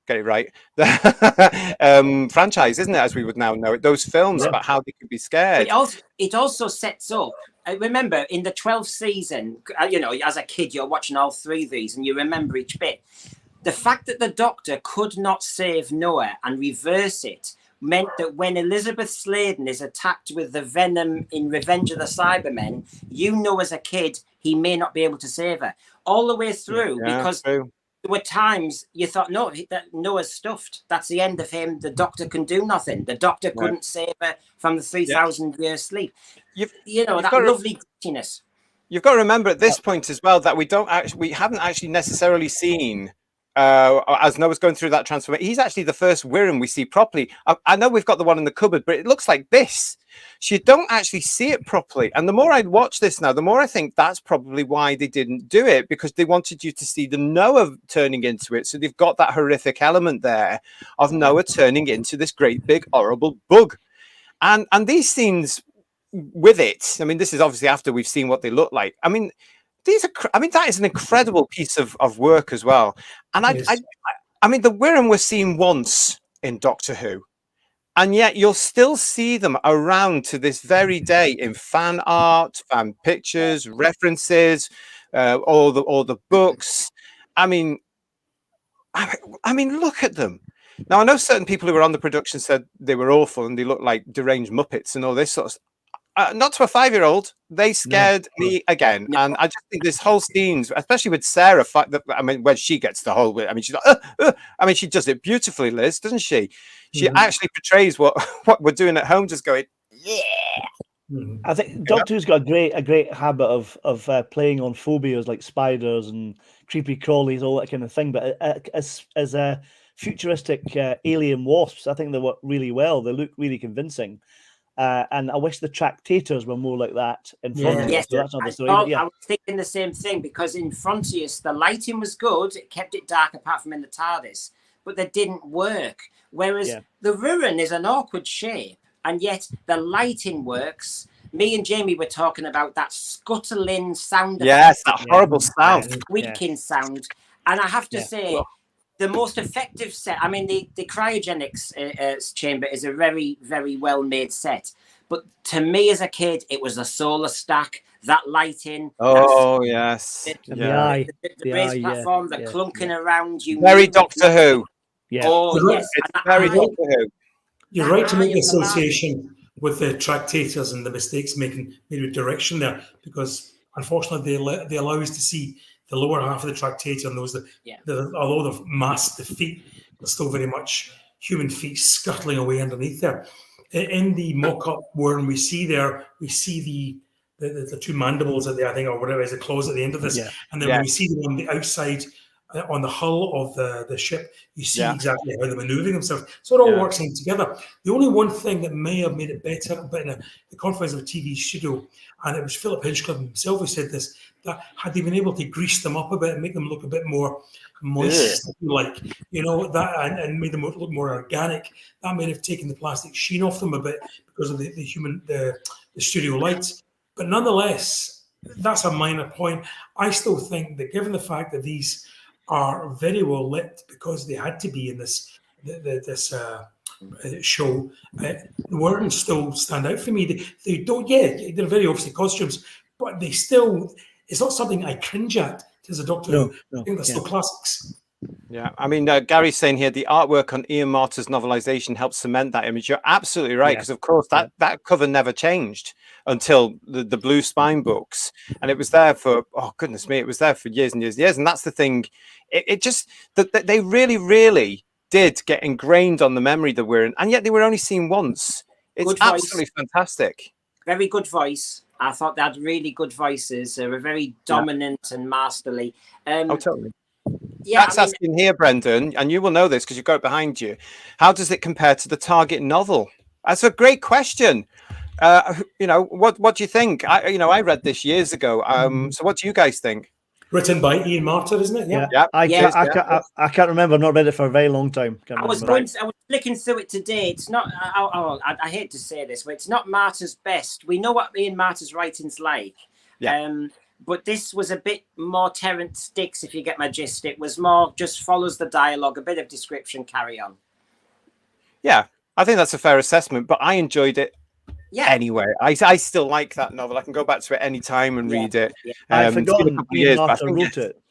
get it right, the franchise, isn't it, as we would now know it? Those films about how they could be scared. But it also sets up. Remember, in the 12th season, you know, as a kid, you're watching all 3 of these, and you remember each bit. The fact that the Doctor could not save Noah and reverse it meant that when Elizabeth Sladen is attacked with the venom in Revenge of the Cybermen, you know as a kid he may not be able to save her all the way through, because there were times you thought, no, that Noah's stuffed. That's the end of him. The Doctor can do nothing. The Doctor couldn't save her from the 3,000-year sleep. You know, that lovely grittiness. You've got to remember at this point as well that we haven't actually necessarily seen, as Noah's going through that transformation, he's actually the first Wirrn we see properly. I know we've got the one in the cupboard, but it looks like this. So you don't actually see it properly. And the more I watch this now, the more I think that's probably why they didn't do it, because they wanted you to see the Noah turning into it. So they've got that horrific element there of Noah turning into this great big horrible bug. And these scenes with it, I mean, this is obviously after we've seen what they look like. I mean, that is an incredible piece of work as well. And I mean, the Wirrn were seen once in Doctor Who, and yet you'll still see them around to this very day in fan art, fan pictures, references, all the books. I mean, look at them. Now, I know certain people who were on the production said they were awful and they looked like deranged Muppets and all this sort of stuff. Not to a 5-year-old, they scared me again. No. And I just think this whole scene, especially with Sarah, I mean, when she gets the whole, I mean, she's like, I mean, she does it beautifully, Liz, doesn't she? She actually portrays what we're doing at home, just going, yeah. I think Doctor Who's got a great habit of playing on phobias like spiders and creepy crawlies, all that kind of thing. But as a futuristic alien wasps, I think they work really well. They look really convincing. And I wish the Tractators were more like that in front of us. Yes, So that's another story. I was thinking the same thing, because in Frontiers, the lighting was good. It kept it dark apart from in the TARDIS, but they didn't work. Whereas the Wirrn is an awkward shape, and yet the lighting works. Me and Jamie were talking about that scuttling sound. Yes, that horrible sound. Squeaking sound. And I have to say, the most effective set, I mean, the cryogenics chamber is a very, very well-made set. But to me as a kid, it was a solar stack, that lighting. Oh, yes. The raised platform, the clunking around. Very Doctor Who. Yeah. Oh, yes. It's very Doctor Who. You're right to make the association with the Tractators and the mistakes made with direction there, because unfortunately they allow us to see the lower half of the Tractator, and those although they've masked the feet, there's still very much human feet scuttling away underneath there. In the mock-up Wirrn we see the two mandibles at the, I think, or whatever is the claws at the end of this, and then when we see them on the outside, on the hull of the ship, you see exactly how they're maneuvering themselves. So it all works in together. The only one thing that may have made it better, but in the confines of a TV studio, and it was Philip Hinchcliffe himself who said this, that had they been able to grease them up a bit and make them look a bit more moist, like, you know, that, and made them look more organic, that may have taken the plastic sheen off them a bit because of the studio lights. But nonetheless, that's a minor point. I still think that, given the fact that these are very well lit because they had to be in this show, the Wirrn still stand out for me. They don't, they're very obviously costumes, but they still, it's not something I cringe at as a Doctor Who. I think they're still classics. Yeah, I mean, Gary's saying here the artwork on Ian Marter's novelization helps cement that image. You're absolutely right, because of course that cover never changed until the Blue Spine books, and it was there for, oh goodness me, it was there for years and years and years. And that's the thing, it just that they really did get ingrained on the memory that we're in, and yet they were only seen once. It's absolutely fantastic. Very good voice. I thought they had really good voices. They were very dominant and masterly. Oh, totally. Yeah, That's asking here, Brendan, and you will know this because you've got it behind you. How does it compare to the Target novel? That's a great question. You know, what do you think? I read this years ago. So what do you guys think? Written by Ian Marter, isn't it? Yeah. I can't remember. I've not read it for a very long time. I was flicking through it today. It's not. I hate to say this, but it's not Marter's best. We know what Ian Marter's writing's like. Yeah. But this was a bit more Terrence Dicks, if you get my gist. It was more just follows the dialogue, a bit of description, carry on. Yeah, I think that's a fair assessment, but I enjoyed it anyway. I still like that novel. I can go back to it any time and read it. Yeah. I've It's been a forgotten couple of Ian years, but I Martin think wrote it.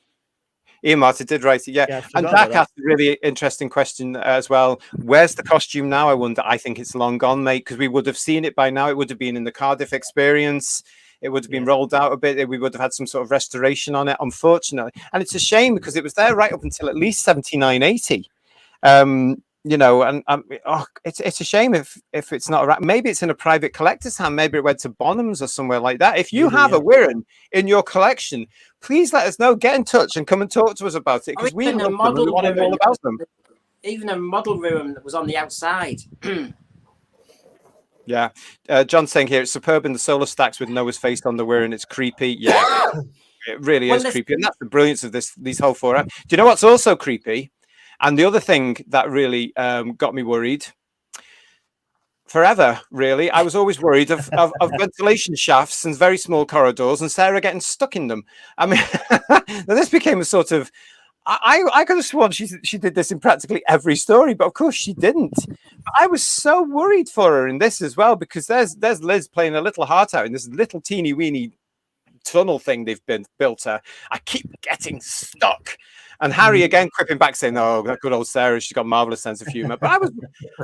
Ian Martin did write it, yeah. I And forgot Jack about that. asked a really interesting question as well. Where's the costume now? I wonder. I think it's long gone, mate, because we would have seen it by now. It would have been in the Cardiff experience. It would have been rolled out a bit. We would have had some sort of restoration on it, unfortunately. And it's a shame because it was there right up until at least 79, 80. You know, and it's a shame if it's not around. Maybe it's in a private collector's hand. Maybe it went to Bonhams or somewhere like that. If you have a Wirren in your collection, please let us know. Get in touch and come and talk to us about it, because we love them and we want to know all about them. Even a model room that was on the outside. Yeah, John's saying here it's superb in the solar stacks with Noah's face on the Wirren. It's creepy. Yeah, it really is creepy, and that's the brilliance of these whole 4 hours. Do you know what's also creepy? And the other thing that really got me worried forever, really, I was always worried of ventilation shafts and very small corridors and Sarah getting stuck in them. I mean, this became a sort of, I could have sworn she did this in practically every story, but of course she didn't. I was so worried for her in this as well, because there's Liz playing a little heart out in this little teeny weeny tunnel thing they've been built her. I keep getting stuck. And Harry again quipping back saying, "Oh, that good old Sarah, she's got a marvelous sense of humor." But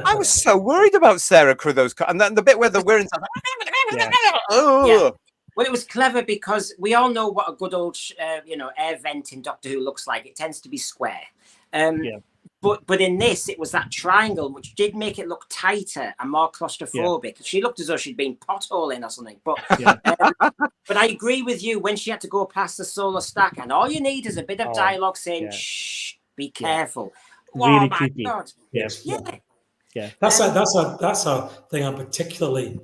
I was so worried about Sarah through those, and then the bit where the Wirrens Well, it was clever because we all know what a good old air vent in Doctor Who looks like. It tends to be square. But in this, it was that triangle, which did make it look tighter and more claustrophobic. She looked as though she'd been potholing or something. But but I agree with you, when she had to go past the solar stack, and all you need is a bit of dialogue saying, "Shh, be careful." Really oh my creepy. God! That's a thing I'm particularly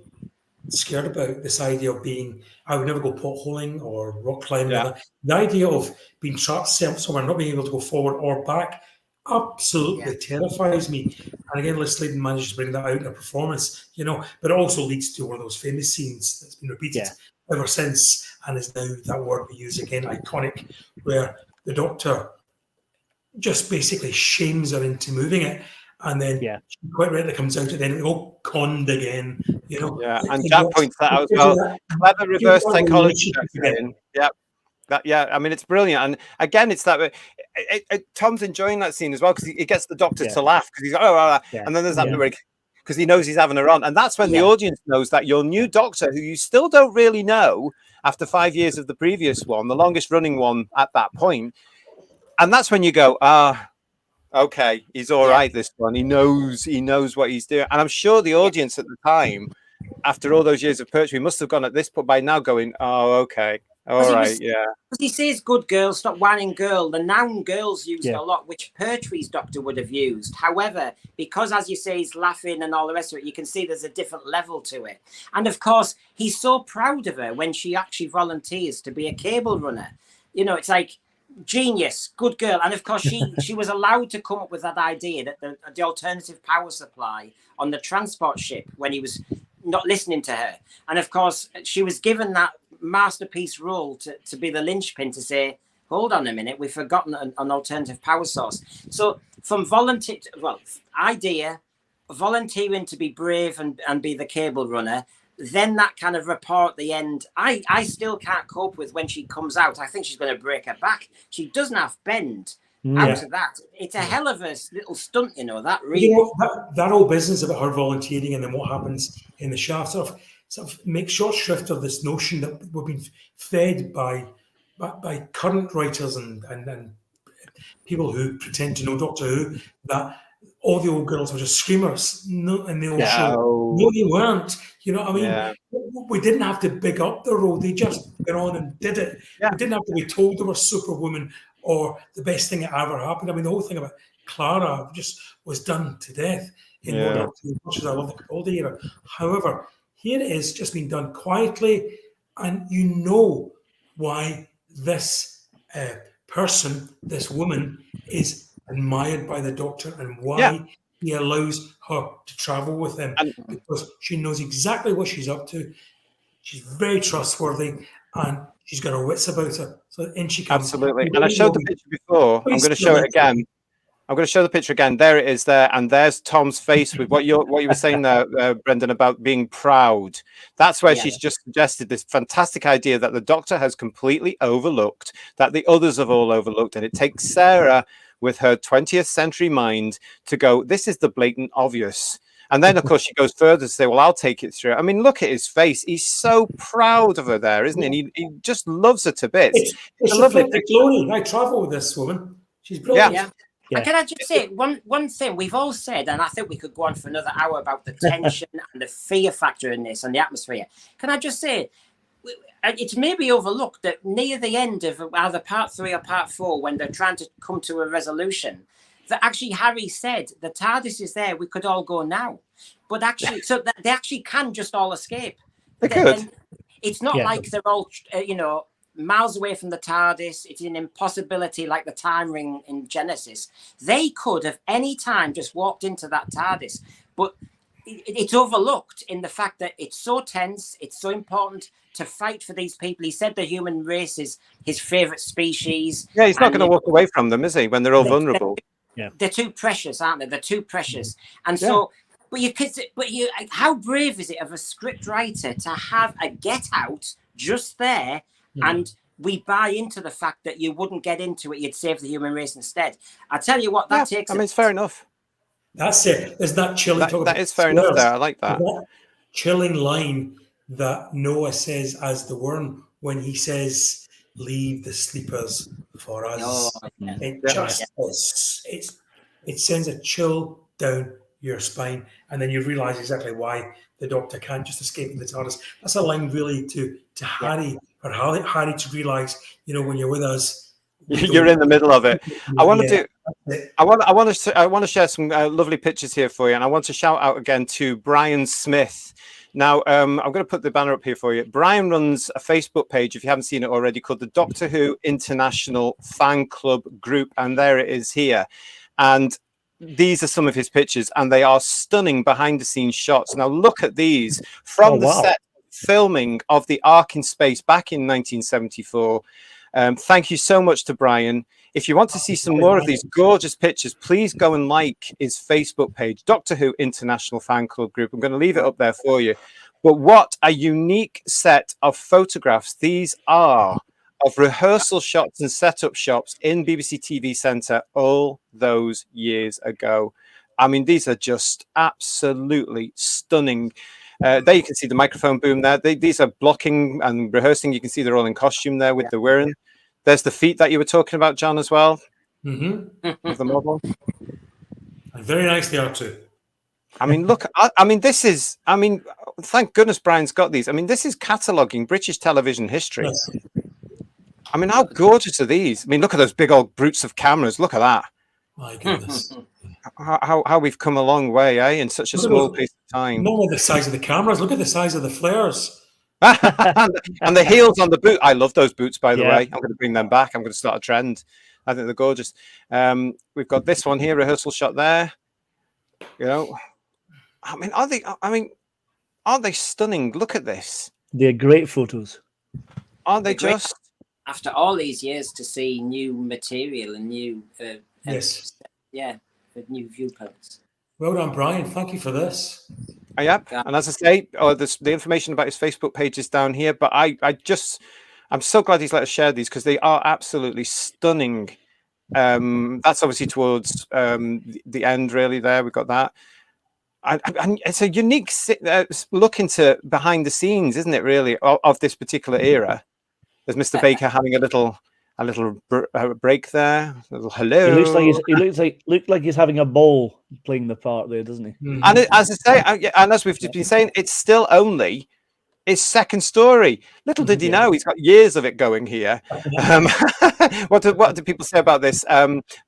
scared about. This idea of being, I would never go potholing or rock climbing. The idea of being trapped somewhere, not being able to go forward or back, absolutely terrifies me. And again, Liz Sladen managed to bring that out in a performance, but it also leads to one of those famous scenes that's been repeated ever since, and is now that word we use again, iconic, where the Doctor just basically shames her into moving it, and then she quite rightly comes out at the end, conned again, Yeah, and Jack points that out as well. Clever reverse psychology. I mean, it's brilliant. And again, it's that Tom's enjoying that scene as well, because he gets the Doctor to laugh, because he's like, and then there's that because he knows he's having her on, and that's when the audience knows that your new Doctor, who you still don't really know after 5 years of the previous one, the longest running one at that point, and that's when you go, okay, he's all right, this one. He knows what he's doing. And I'm sure the audience at the time, after all those years of Pertwee, must have gone at this point by now going, oh, okay. All right, Because he says good girl, stop whining girl. The noun girl's used a lot, which Pertwee's Doctor would have used. However, because, as you say, he's laughing and all the rest of it, you can see there's a different level to it. And of course, he's so proud of her when she actually volunteers to be a cable runner. It's like, genius, good girl. And of course, she was allowed to come up with that idea that the alternative power supply on the transport ship, when he was not listening to her. And of course, she was given that masterpiece role to be the linchpin to say, hold on a minute, we've forgotten an alternative power source. So from idea, volunteering to be brave and be the cable runner, then that kind of report at the end, I still can't cope with when she comes out. I think she's going to break her back. She doesn't have bend out of that. It's a hell of a little stunt, that really. That whole business about her volunteering and then what happens in the shaft sort of make short shrift of this notion that we've been fed by current writers and people who pretend to know Doctor Who, that all the old girls were just screamers in the old show. No, they weren't. We didn't have to big up the role. They just went on and did it. We didn't have to be told they were Superwoman or the best thing that ever happened. I mean, the whole thing about Clara just was done to death in World War II, as much as I love the Capaldi era. However, here it is, just being done quietly, and you know why this person, this woman, is admired by the Doctor, and why he allows her to travel with him, because she knows exactly what she's up to. She's very trustworthy, and She's got her wits about her. So in she comes. Absolutely. And I showed the picture before. I'm going to show it again. I'm going to show the picture again. There it is there. And there's Tom's face with what you were saying there, Brendan, about being proud. That's where she's just suggested this fantastic idea that the Doctor has completely overlooked, that the others have all overlooked. And it takes Sarah with her 20th century mind to go, this is the blatant obvious. And then, of course, she goes further to say, well, I'll take it through. I mean, look at his face. He's so proud of her there, isn't he? He just loves her to bits. It's a lovely picture. I travel with this woman. She's brilliant. Yeah. And can I just say one thing we've all said, and I think we could go on for another hour about the tension and the fear factor in this and the atmosphere. Can I just say, it's maybe overlooked that near the end of either part 3 or part 4, when they're trying to come to a resolution, that actually Harry said, the TARDIS is there, we could all go now. But actually, so that they actually can just all escape. They could. It's not like they're all, miles away from the TARDIS. It's an impossibility like the time ring in Genesis. They could have any time just walked into that TARDIS. But it's overlooked in the fact that it's so tense, it's so important to fight for these people. He said the human race is his favourite species. Yeah, he's not going to walk away from them, is he, when they're all vulnerable? They're too precious, aren't they? They're too precious. And so, how brave is it of a script writer to have a get out just there, and we buy into the fact that you wouldn't get into it, you'd save the human race instead. I tell you what, that takes. I mean, it's fair enough. That's it. There's that chilling. That is fair enough there. I like that. That chilling line that Noah says as the worm when he says, "Leave the sleepers for us." It sends a chill down your spine, and then you realise exactly why the Doctor can't just escape in the TARDIS. That's a line really to Harry, for Harry to realise, when you're with us, you're in the middle of it. I want to share some lovely pictures here for you, and I want to shout out again to Brian Smith. Now, I'm going to put the banner up here for you. Brian runs a Facebook page, if you haven't seen it already, called the Doctor Who International Fan Club Group, and there it is here. And these are some of his pictures, and they are stunning behind-the-scenes shots. Now, look at these from the set filming of the ARK in Space back in 1974. Thank you so much to Brian. If you want to see some more of these gorgeous pictures, please go and like his Facebook page, Doctor Who International Fan Club Group. I'm going to leave it up there for you. But what a unique set of photographs these are of rehearsal shots and setup shots in BBC TV Centre all those years ago. I mean, these are just absolutely stunning. There you can see the microphone boom there. These are blocking and rehearsing. You can see they're all in costume there with the Wirren. There's the feet that you were talking about, John, as well. Of the model. And very nice they are too. I mean, look, thank goodness Brian's got these. I mean, this is cataloguing British television history. Yes. I mean, how gorgeous are these? I mean, look at those big old brutes of cameras. Look at that. My goodness. How we've come a long way, eh? In such a small piece of time. Not at the size of the cameras. Look at the size of the flares. And the heels on the boot. I love those boots, by the way. I'm going to bring them back. I'm going to start a trend. I think they're gorgeous. We've got this one here, rehearsal shot there. Aren't they stunning? Look at this. They're great photos. Aren't they just? After all these years, to see new material and new, new viewpoints. Well done, Brian. Thank you for this. And as I say, the information about his Facebook page is down here. But I'm so glad he's let us share these because they are absolutely stunning. That's obviously towards the end, really. There we've got that. And it's a unique look into behind the scenes, isn't it? Really, of this particular era. There's Mr. Baker having a little break there. A little hello. He looks like he's having a ball playing the part there, doesn't he? And as I say, and as we've just been saying, it's still only his second story. Little did he know he's got years of it going here. What do people say about this?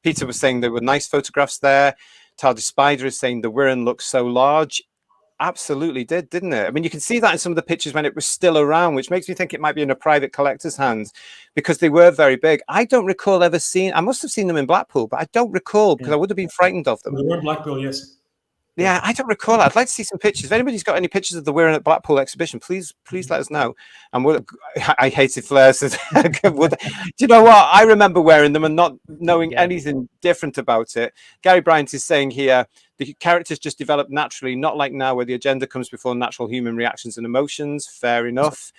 Peter was saying there were nice photographs there. TARDIS Spider is saying the Wirren looks so large. Absolutely didn't it? I mean, you can see that in some of the pictures when it was still around, which makes me think it might be in a private collector's hands because they were very big. I don't recall I must have seen them in Blackpool, but I don't recall because I would have been frightened of them. They were in Blackpool, yes. Yeah, I don't recall. I'd like to see some pictures. If anybody's got any pictures of the We're in at Blackpool exhibition, please let us know. And I hated flares. Do you know what? I remember wearing them and not knowing anything different about it. Gary Bryant is saying here, the characters just develop naturally, not like now where the agenda comes before natural human reactions and emotions. Fair enough.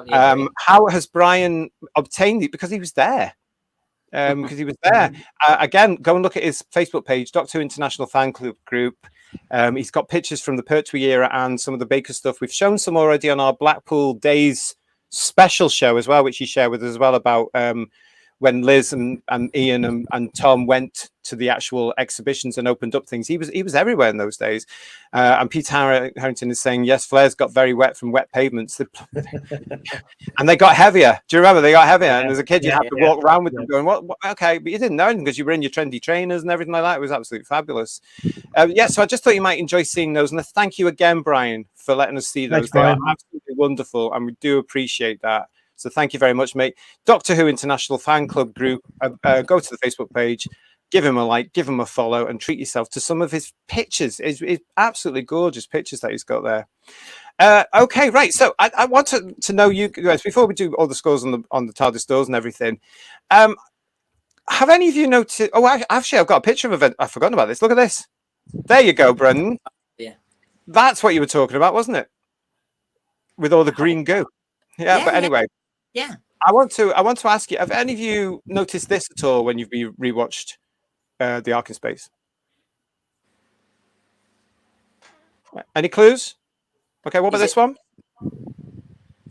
How has Brian obtained it? Because he was there. Because he was there. Again, go and look at his Facebook page, Doctor Who International Fan Club Group. He's got pictures from the Pertwee era and some of the Baker stuff. We've shown some already on our Blackpool Days special show as well, which he shared with us as well, about when Liz and Ian and Tom went to the actual exhibitions and opened up things. He was everywhere in those days. And Pete Harrington is saying, yes, flares got very wet from wet pavements. And they got heavier. Do you remember? They got heavier. And as a kid, you had to walk around with them going, what? Okay, but you didn't know anything because you were in your trendy trainers and everything like that. It was absolutely fabulous. So I just thought you might enjoy seeing those. And thank you again, Brian, for letting us see those. They are absolutely wonderful. And we do appreciate that. So thank you very much, mate. Doctor Who International Fan Club Group. Go to the Facebook page, give him a like, give him a follow, and treat yourself to some of his pictures. It's absolutely gorgeous pictures that he's got there. Okay, right. So I want to know you guys, before we do all the scores on the TARDIS doors and everything. Have any of you noticed? Oh, actually, I've got a picture of an event. I've forgotten about this. Look at this. There you go, Brendan. Yeah. That's what you were talking about, wasn't it? With all the green goo. Yeah, but anyway. Yeah. I want to ask you, have any of you noticed this at all when you've rewatched the ARK in Space? Any clues? Okay, what about this one?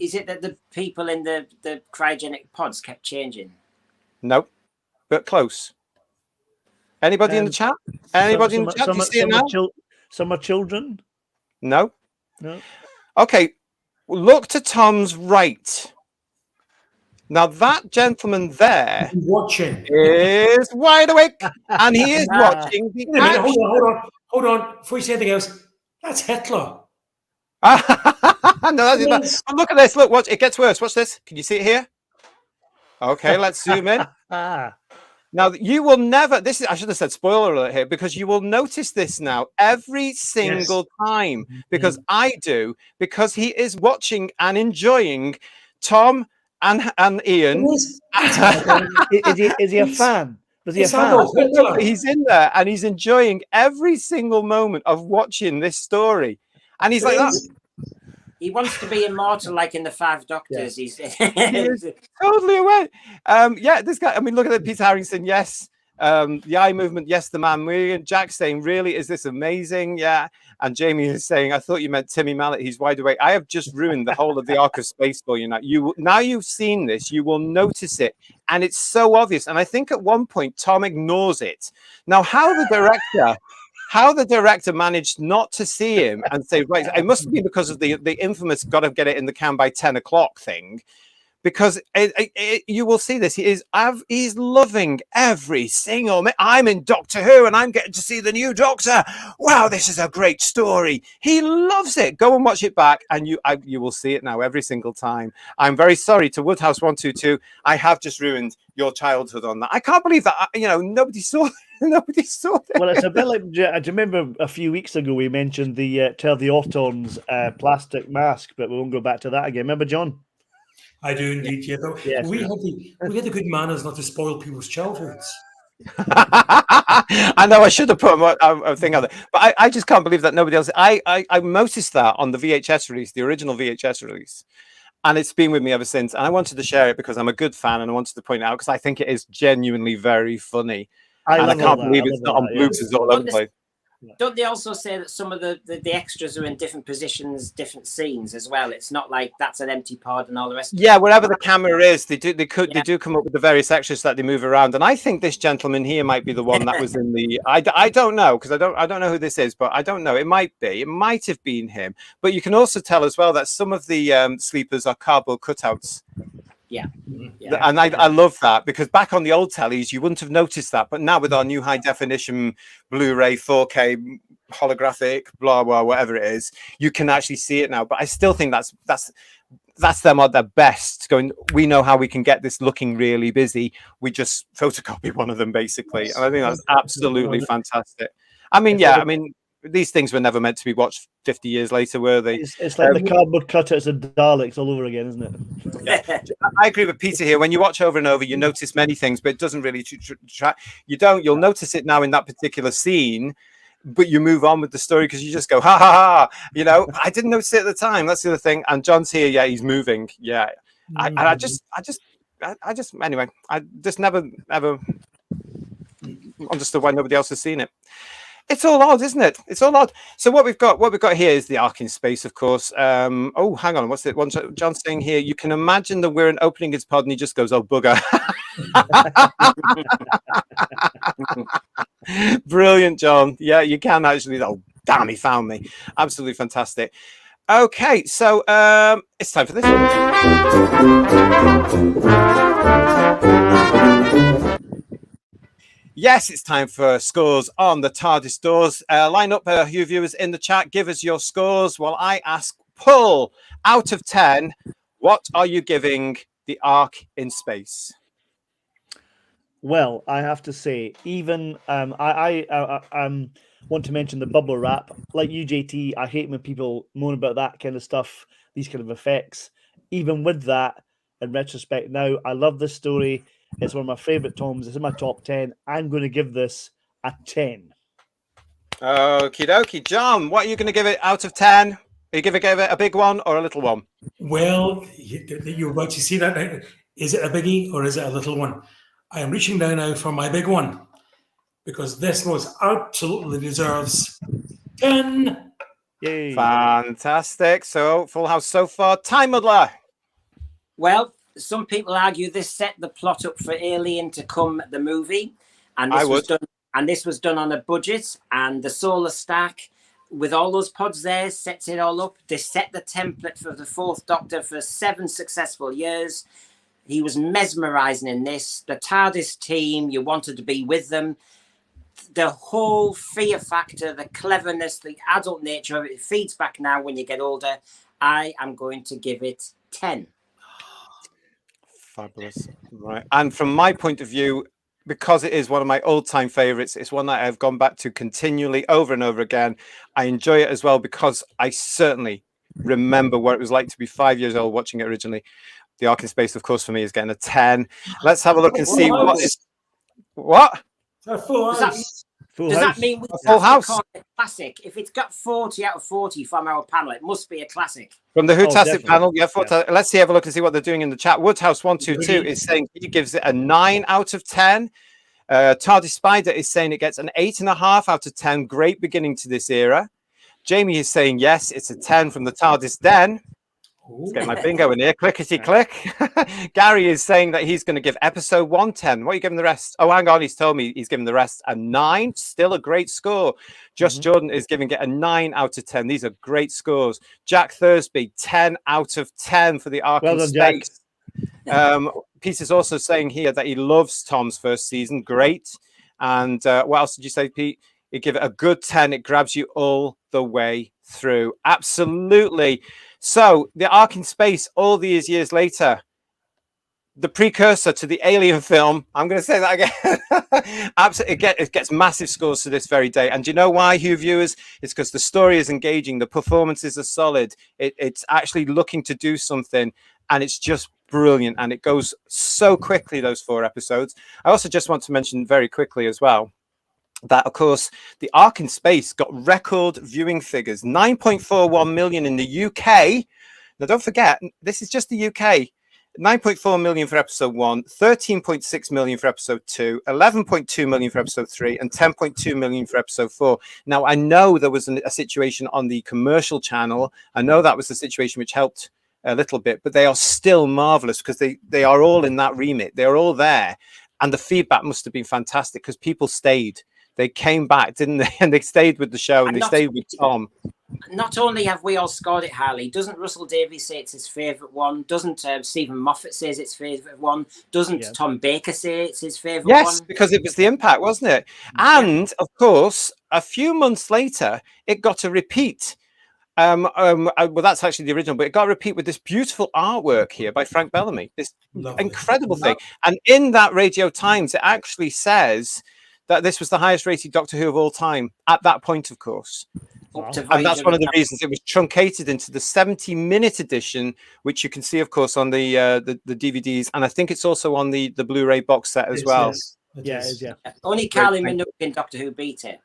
Is it that the people in the cryogenic pods kept changing? Nope, but close. Anybody in the chat? Anybody in the chat? Do you see it now? Some are children? No. No. Okay, look to Tom's right. Now that gentleman there is wide awake, and he is watching the action. Hold on. Before you say anything else, that's Hitler. No, that's not. Oh, look at this. Look, watch. It gets worse. Watch this. Can you see it here? Okay, let's zoom in. Now you will never. I should have said spoiler alert here, because you will notice this now every single time. Because I do. Because he is watching and enjoying Tom and Ian. Is he a fan? Was he a fan? He's in there and he's enjoying every single moment of watching this story. And he's like that. He wants to be immortal, like in the Five Doctors. He is totally aware. This guy. I mean, look at Peter Harrington. Yes. The eye movement. Yes, the man. Jack saying, "Really, is this amazing?" Yeah. And Jamie is saying, "I thought you meant Timmy Mallet. He's wide awake." I have just ruined the whole of the ARK of Space for you. Now you've seen this, you will notice it, and it's so obvious. And I think at one point Tom ignores it. Now, how the director managed not to see him and say, right, it must be because of the infamous "got to get it in the can by 10 o'clock" thing. Because you will see this. He's loving every single minute. I'm in Doctor Who and I'm getting to see the new Doctor. Wow, this is a great story. He loves it. Go and watch it back and you will see it now every single time. I'm very sorry to Woodhouse 122. I have just ruined your childhood on that. I can't believe that. Nobody saw Nobody saw it. Well, it's a bit like, do you remember a few weeks ago we mentioned the Tell the Autons plastic mask, but we won't go back to that again. Remember, John? I do indeed, yeah. Yes. We had the good manners not to spoil people's childhoods. I know I should have put a thing on it, but I just can't believe that nobody else. I noticed that on the VHS release, the original VHS release, and it's been with me ever since. And I wanted to share it because I'm a good fan, and I wanted to point it out because I think it is genuinely very funny. I can't believe it's not on bloopers all over the place. Don't they also say that some of the extras are in different positions, different scenes as well? It's not like that's an empty pod and all the rest. Yeah, wherever the camera is, they do come up with the various extras that they move around. And I think this gentleman here might be the one that was in the. I don't know, because I don't know who this is, but I don't know. It might have been him. But you can also tell as well that some of the sleepers are cardboard cutouts. Yeah. And I love that, because back on the old tellies you wouldn't have noticed that, but now with our new high definition Blu-ray 4K holographic blah blah whatever it is, you can actually see it now. But I still think that's them at their best, going, we know how we can get this looking really busy, we just photocopy one of them basically. And I think that's absolutely fantastic. I mean, these things were never meant to be watched 50 years later, were they? It's like the cardboard cutouts of Daleks all over again, isn't it? Yeah. I agree with Peter here. When you watch over and over, you notice many things, but it doesn't really you'll notice it now in that particular scene, but you move on with the story because you just go, ha ha ha. You know, I didn't notice it at the time. That's the other thing. And John's here, yeah, he's moving. Yeah. I just anyway, I just never ever understood why nobody else has seen it. It's all odd, isn't it? It's all odd. So what we've got here is the ARK in Space, of course. Oh, hang on, what's it? One John's saying here, you can imagine that we're opening his pod and he just goes, oh bugger. Brilliant, John. Yeah, you can actually. Oh, damn, he found me. Absolutely fantastic. Okay, so it's time for this one. Yes, it's time for scores on the TARDIS doors. Line up, you viewers in the chat. Give us your scores while I ask Paul, out of 10, what are you giving the ARK in Space? Well, I have to say, even I want to mention the bubble wrap. Like you, JT, I hate when people moan about that kind of stuff, these kind of effects. Even with that, in retrospect, now I love this story. It's one of my favorite Toms. It's in my top 10. I'm going to give this a 10. Okie dokie. John, what are you going to give it out of 10? Are you going to give it a big one or a little one? Well, you're about to see that now. Is it a biggie or is it a little one? I am reaching down now for my big one because this most absolutely deserves 10. Yay. Fantastic. So, full house so far. Time Muddler. Well, some people argue this set the plot up for Alien to come, the movie, and this was done on a budget. And the solar stack, with all those pods there, sets it all up. They set the template for the Fourth Doctor for 7 successful years. He was mesmerizing in this. The TARDIS team, you wanted to be with them. The whole fear factor, the cleverness, the adult nature of it feeds back now when you get older. I am going to give it 10. Fabulous. Right. And from my point of view, because it is one of my all-time favorites, it's one that I've gone back to continually over and over again. I enjoy it as well because I certainly remember what it was like to be 5 years old watching it originally. The ARK in Space, of course, for me is getting a 10. Let's have a look and see what is... What? Full Does house. that mean we Full have house. to call it a classic? If it's got 40 out of 40 from our panel, it must be a classic. From the WHOTASTIC definitely. panel, let's see, have a look and see what they're doing in the chat. Woodhouse122 is saying he gives it a 9 out of 10. TARDIS Spider is saying it gets an 8.5 out of 10. Great beginning to this era. Jamie is saying yes, it's a 10 from the TARDIS Den. Let's get my bingo in here. Clickety click. Gary is saying that he's going to give episode 1 10. What are you giving the rest? Oh, hang on. He's told me he's giving the rest a 9. Still a great score. Josh Jordan is giving it a 9 out of 10. These are great scores. Jack Thursby, 10 out of 10 for the ARK in Space. Peter's also saying here that he loves Tom's first season. Great. And what else did you say, Pete? You give it a good 10. It grabs you all the way through. Absolutely. So the ARK in Space, all these years later, the precursor to the Alien film. I'm going to say that again. Absolutely, it gets massive scores to this very day. And do you know why, Hugh viewers? It's because the story is engaging, the performances are solid. It's actually looking to do something, and it's just brilliant. And it goes so quickly, those 4 episodes. I also just want to mention very quickly as well that, of course, the ARK in Space got record viewing figures, 9.41 million in the UK. Now, don't forget, this is just the UK. 9.4 million for episode 1, 13.6 million for episode 2, 11.2 million for episode 3, and 10.2 million for episode 4. Now, I know there was a situation on the commercial channel. I know that was the situation which helped a little bit, but they are still marvelous because they are all in that remit. They're all there. And the feedback must have been fantastic because people stayed. They came back, didn't they? And they stayed with the show and they stayed with Tom. Not only have we all scored it highly, doesn't Russell Davies say it's his favourite one? Doesn't Stephen Moffat say it's his favourite one? Doesn't Tom Baker say it's his favourite one? Yes, because it was the impact, wasn't it? And, of course, a few months later, it got a repeat. Well, that's actually the original, but it got a repeat with this beautiful artwork here by Frank Bellamy. This incredible thing. And in that Radio Times, it actually says that this was the highest rated Doctor Who of all time at that point, of course. Up to And that's Voyager one of the and- reasons it was truncated into the 70-minute edition, which you can see, of course, on the DVDs, and I think it's also on the Blu-ray box set as well. Yes, it is. Yeah. Only Carly Minogue in Doctor Who beat it.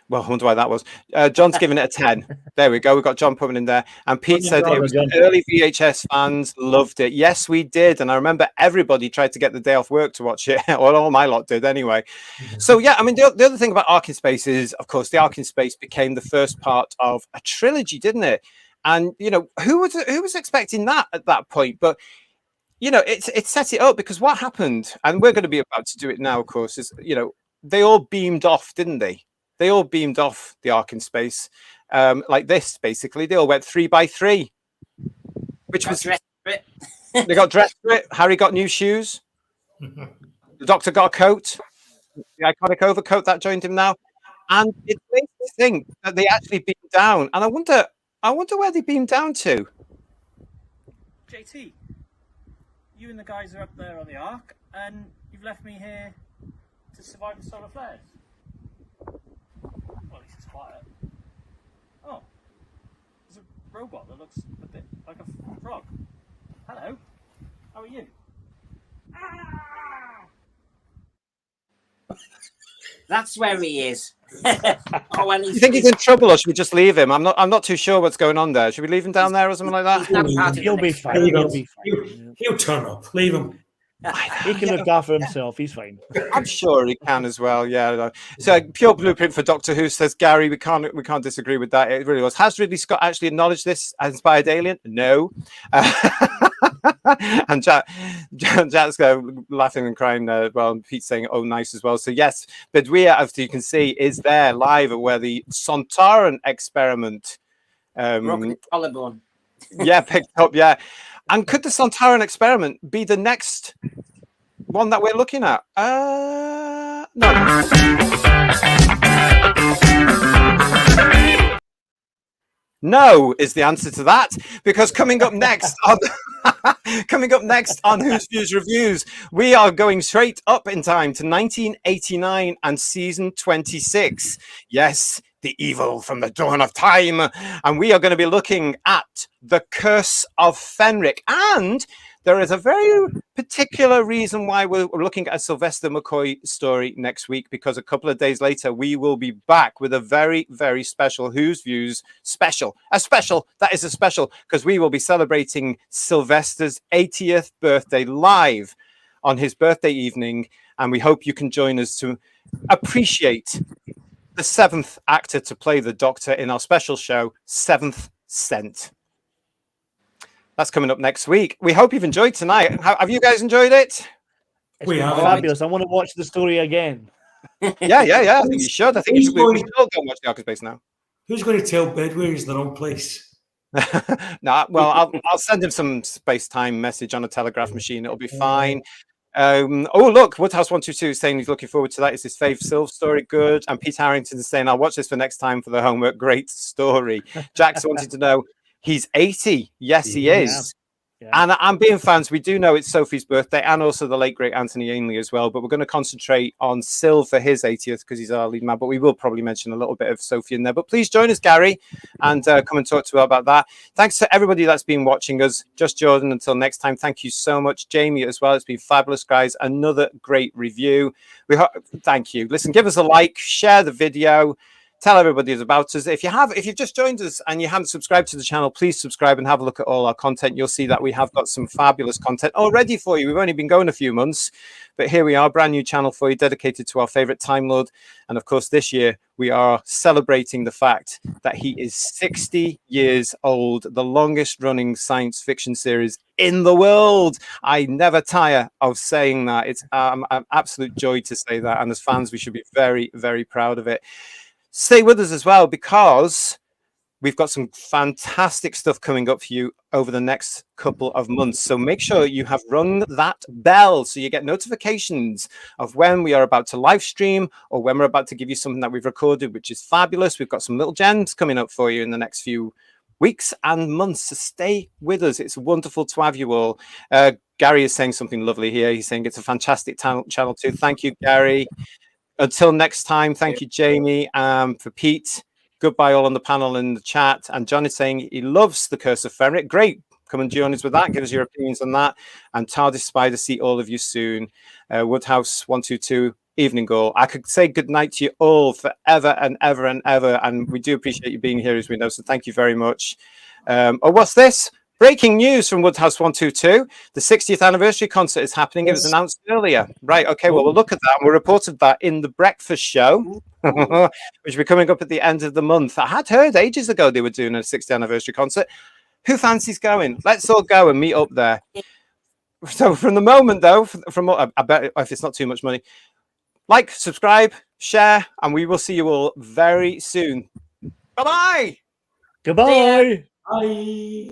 Well, I wonder why that was. John's giving it a 10. There we go. We've got John putting in there. And Pete said it was John. early VHS fans loved it. Yes, we did. And I remember everybody tried to get the day off work to watch it. Well, all my lot did anyway. So, yeah, I mean, the other thing about Ark in Space is, of course, the Ark in Space became the first part of a trilogy, didn't it? And, you know, who was expecting that at that point? But, you know, it set it up, because what happened, and we're going to be about to do it now, of course, is, you know, they all beamed off, didn't they? They all beamed off the Ark in Space, like this, basically. They all went 3 by 3, which was... They got dressed for it. Harry got new shoes. The Doctor got a coat, the iconic overcoat that joined him now. And it makes me think that they actually beamed down. And I wonder where they beamed down to. JT, you and the guys are up there on the Ark, and you've left me here to survive the solar flares. Well, at least it's quiet. Oh, there's a robot that looks a bit like a frog. Hello, how are you? That's where he is. Oh, well, Do you think he's in trouble, or should we just leave him? I'm not too sure what's going on there. Should we leave him down there or something like that? He'll be fine. He'll be fine. He'll turn up. Leave him. He can look after himself. He's fine. I'm sure he can as well. Yeah. So pure blueprint for Doctor Who, says Gary. We can't disagree with that. It really was. Has Ridley Scott actually acknowledged this as inspired alien? No. And Jack's laughing and crying. Well, Pete's saying, "Oh, nice" as well. So yes, Bedouin, as you can see, is there live at where the Sontaran experiment. Broken collarbone. Yeah, picked up. Yeah. And could the Sontaran experiment be the next one that we're looking at? No. No is the answer to that, because coming up next on Who's Views Reviews, we are going straight up in time to 1989 and season 26. Yes, the evil from the dawn of time. And we are going to be looking at The Curse of Fenric. And there is a very particular reason why we're looking at a Sylvester McCoy story next week, because a couple of days later, we will be back with a very, very special Who's Views special. A special, that is a special, because we will be celebrating Sylvester's 80th birthday live on his birthday evening. And we hope you can join us to appreciate the 7th actor to play the Doctor in our special show, Seventh Scent. That's coming up next week. We hope you've enjoyed tonight. Have you guys enjoyed it? It's been fabulous. I want to watch the story again. Yeah. I think you should. I think we should go watch the Ark in Space now. Who's going to tell Bedware he's in the wrong place? Well, I'll send him some space-time message on a telegraph machine. It'll be fine. Oh, look, Woodhouse122 is saying he's looking forward to that. Is his fave Sylv story good? And Pete Harrington is saying, I'll watch this for next time for the homework. Great story. Jack's wanted to know, he's 80. Yes, he is. Yeah. And being fans, we do know it's Sophie's birthday and also the late, great Anthony Ainley as well. But we're going to concentrate on Sylv for his 80th because he's our lead man. But we will probably mention a little bit of Sophie in there. But please join us, Gary, and come and talk to us about that. Thanks to everybody that's been watching us. Just Jordan, until next time. Thank you so much. Jamie as well. It's been fabulous, guys. Another great review. Thank you. Listen, give us a like, share the video. Tell everybody about us. If you've just joined us and you haven't subscribed to the channel, please subscribe and have a look at all our content. You'll see that we have got some fabulous content already for you. We've only been going a few months, but here we are, brand new channel for you, dedicated to our favorite Time Lord. And of course, this year we are celebrating the fact that he is 60 years old, the longest running science fiction series in the world. I never tire of saying that. It's an absolute joy to say that. And as fans, we should be very, very proud of it. Stay with us as well, because we've got some fantastic stuff coming up for you over the next couple of months. So make sure you have rung that bell so you get notifications of when we are about to live stream or when we're about to give you something that we've recorded, which is fabulous. We've got some little gems coming up for you in the next few weeks and months. So stay with us. It's wonderful to have you all. Gary is saying something lovely here. He's saying it's a fantastic channel too. Thank you, Gary. Until next time, thank you, Jamie. For Pete, goodbye all on the panel in the chat. And John is saying he loves The Curse of Ferret. Great. Come and join us with that. Give us your opinions on that. And TARDIS Spider, see all of you soon. Woodhouse 122, evening goal. I could say goodnight to you all forever and ever and ever. And we do appreciate you being here, as we know. So thank you very much. Oh, what's this? Breaking news from Woodhouse 122. The 60th anniversary concert is happening. It was announced earlier. Right. Okay. Well, we'll look at that. We reported that in the breakfast show, which will be coming up at the end of the month. I had heard ages ago they were doing a 60th anniversary concert. Who fancies going? Let's all go and meet up there. So from the moment, though, from I bet if it's not too much money, like, subscribe, share, and we will see you all very soon. Bye-bye. Goodbye. Bye.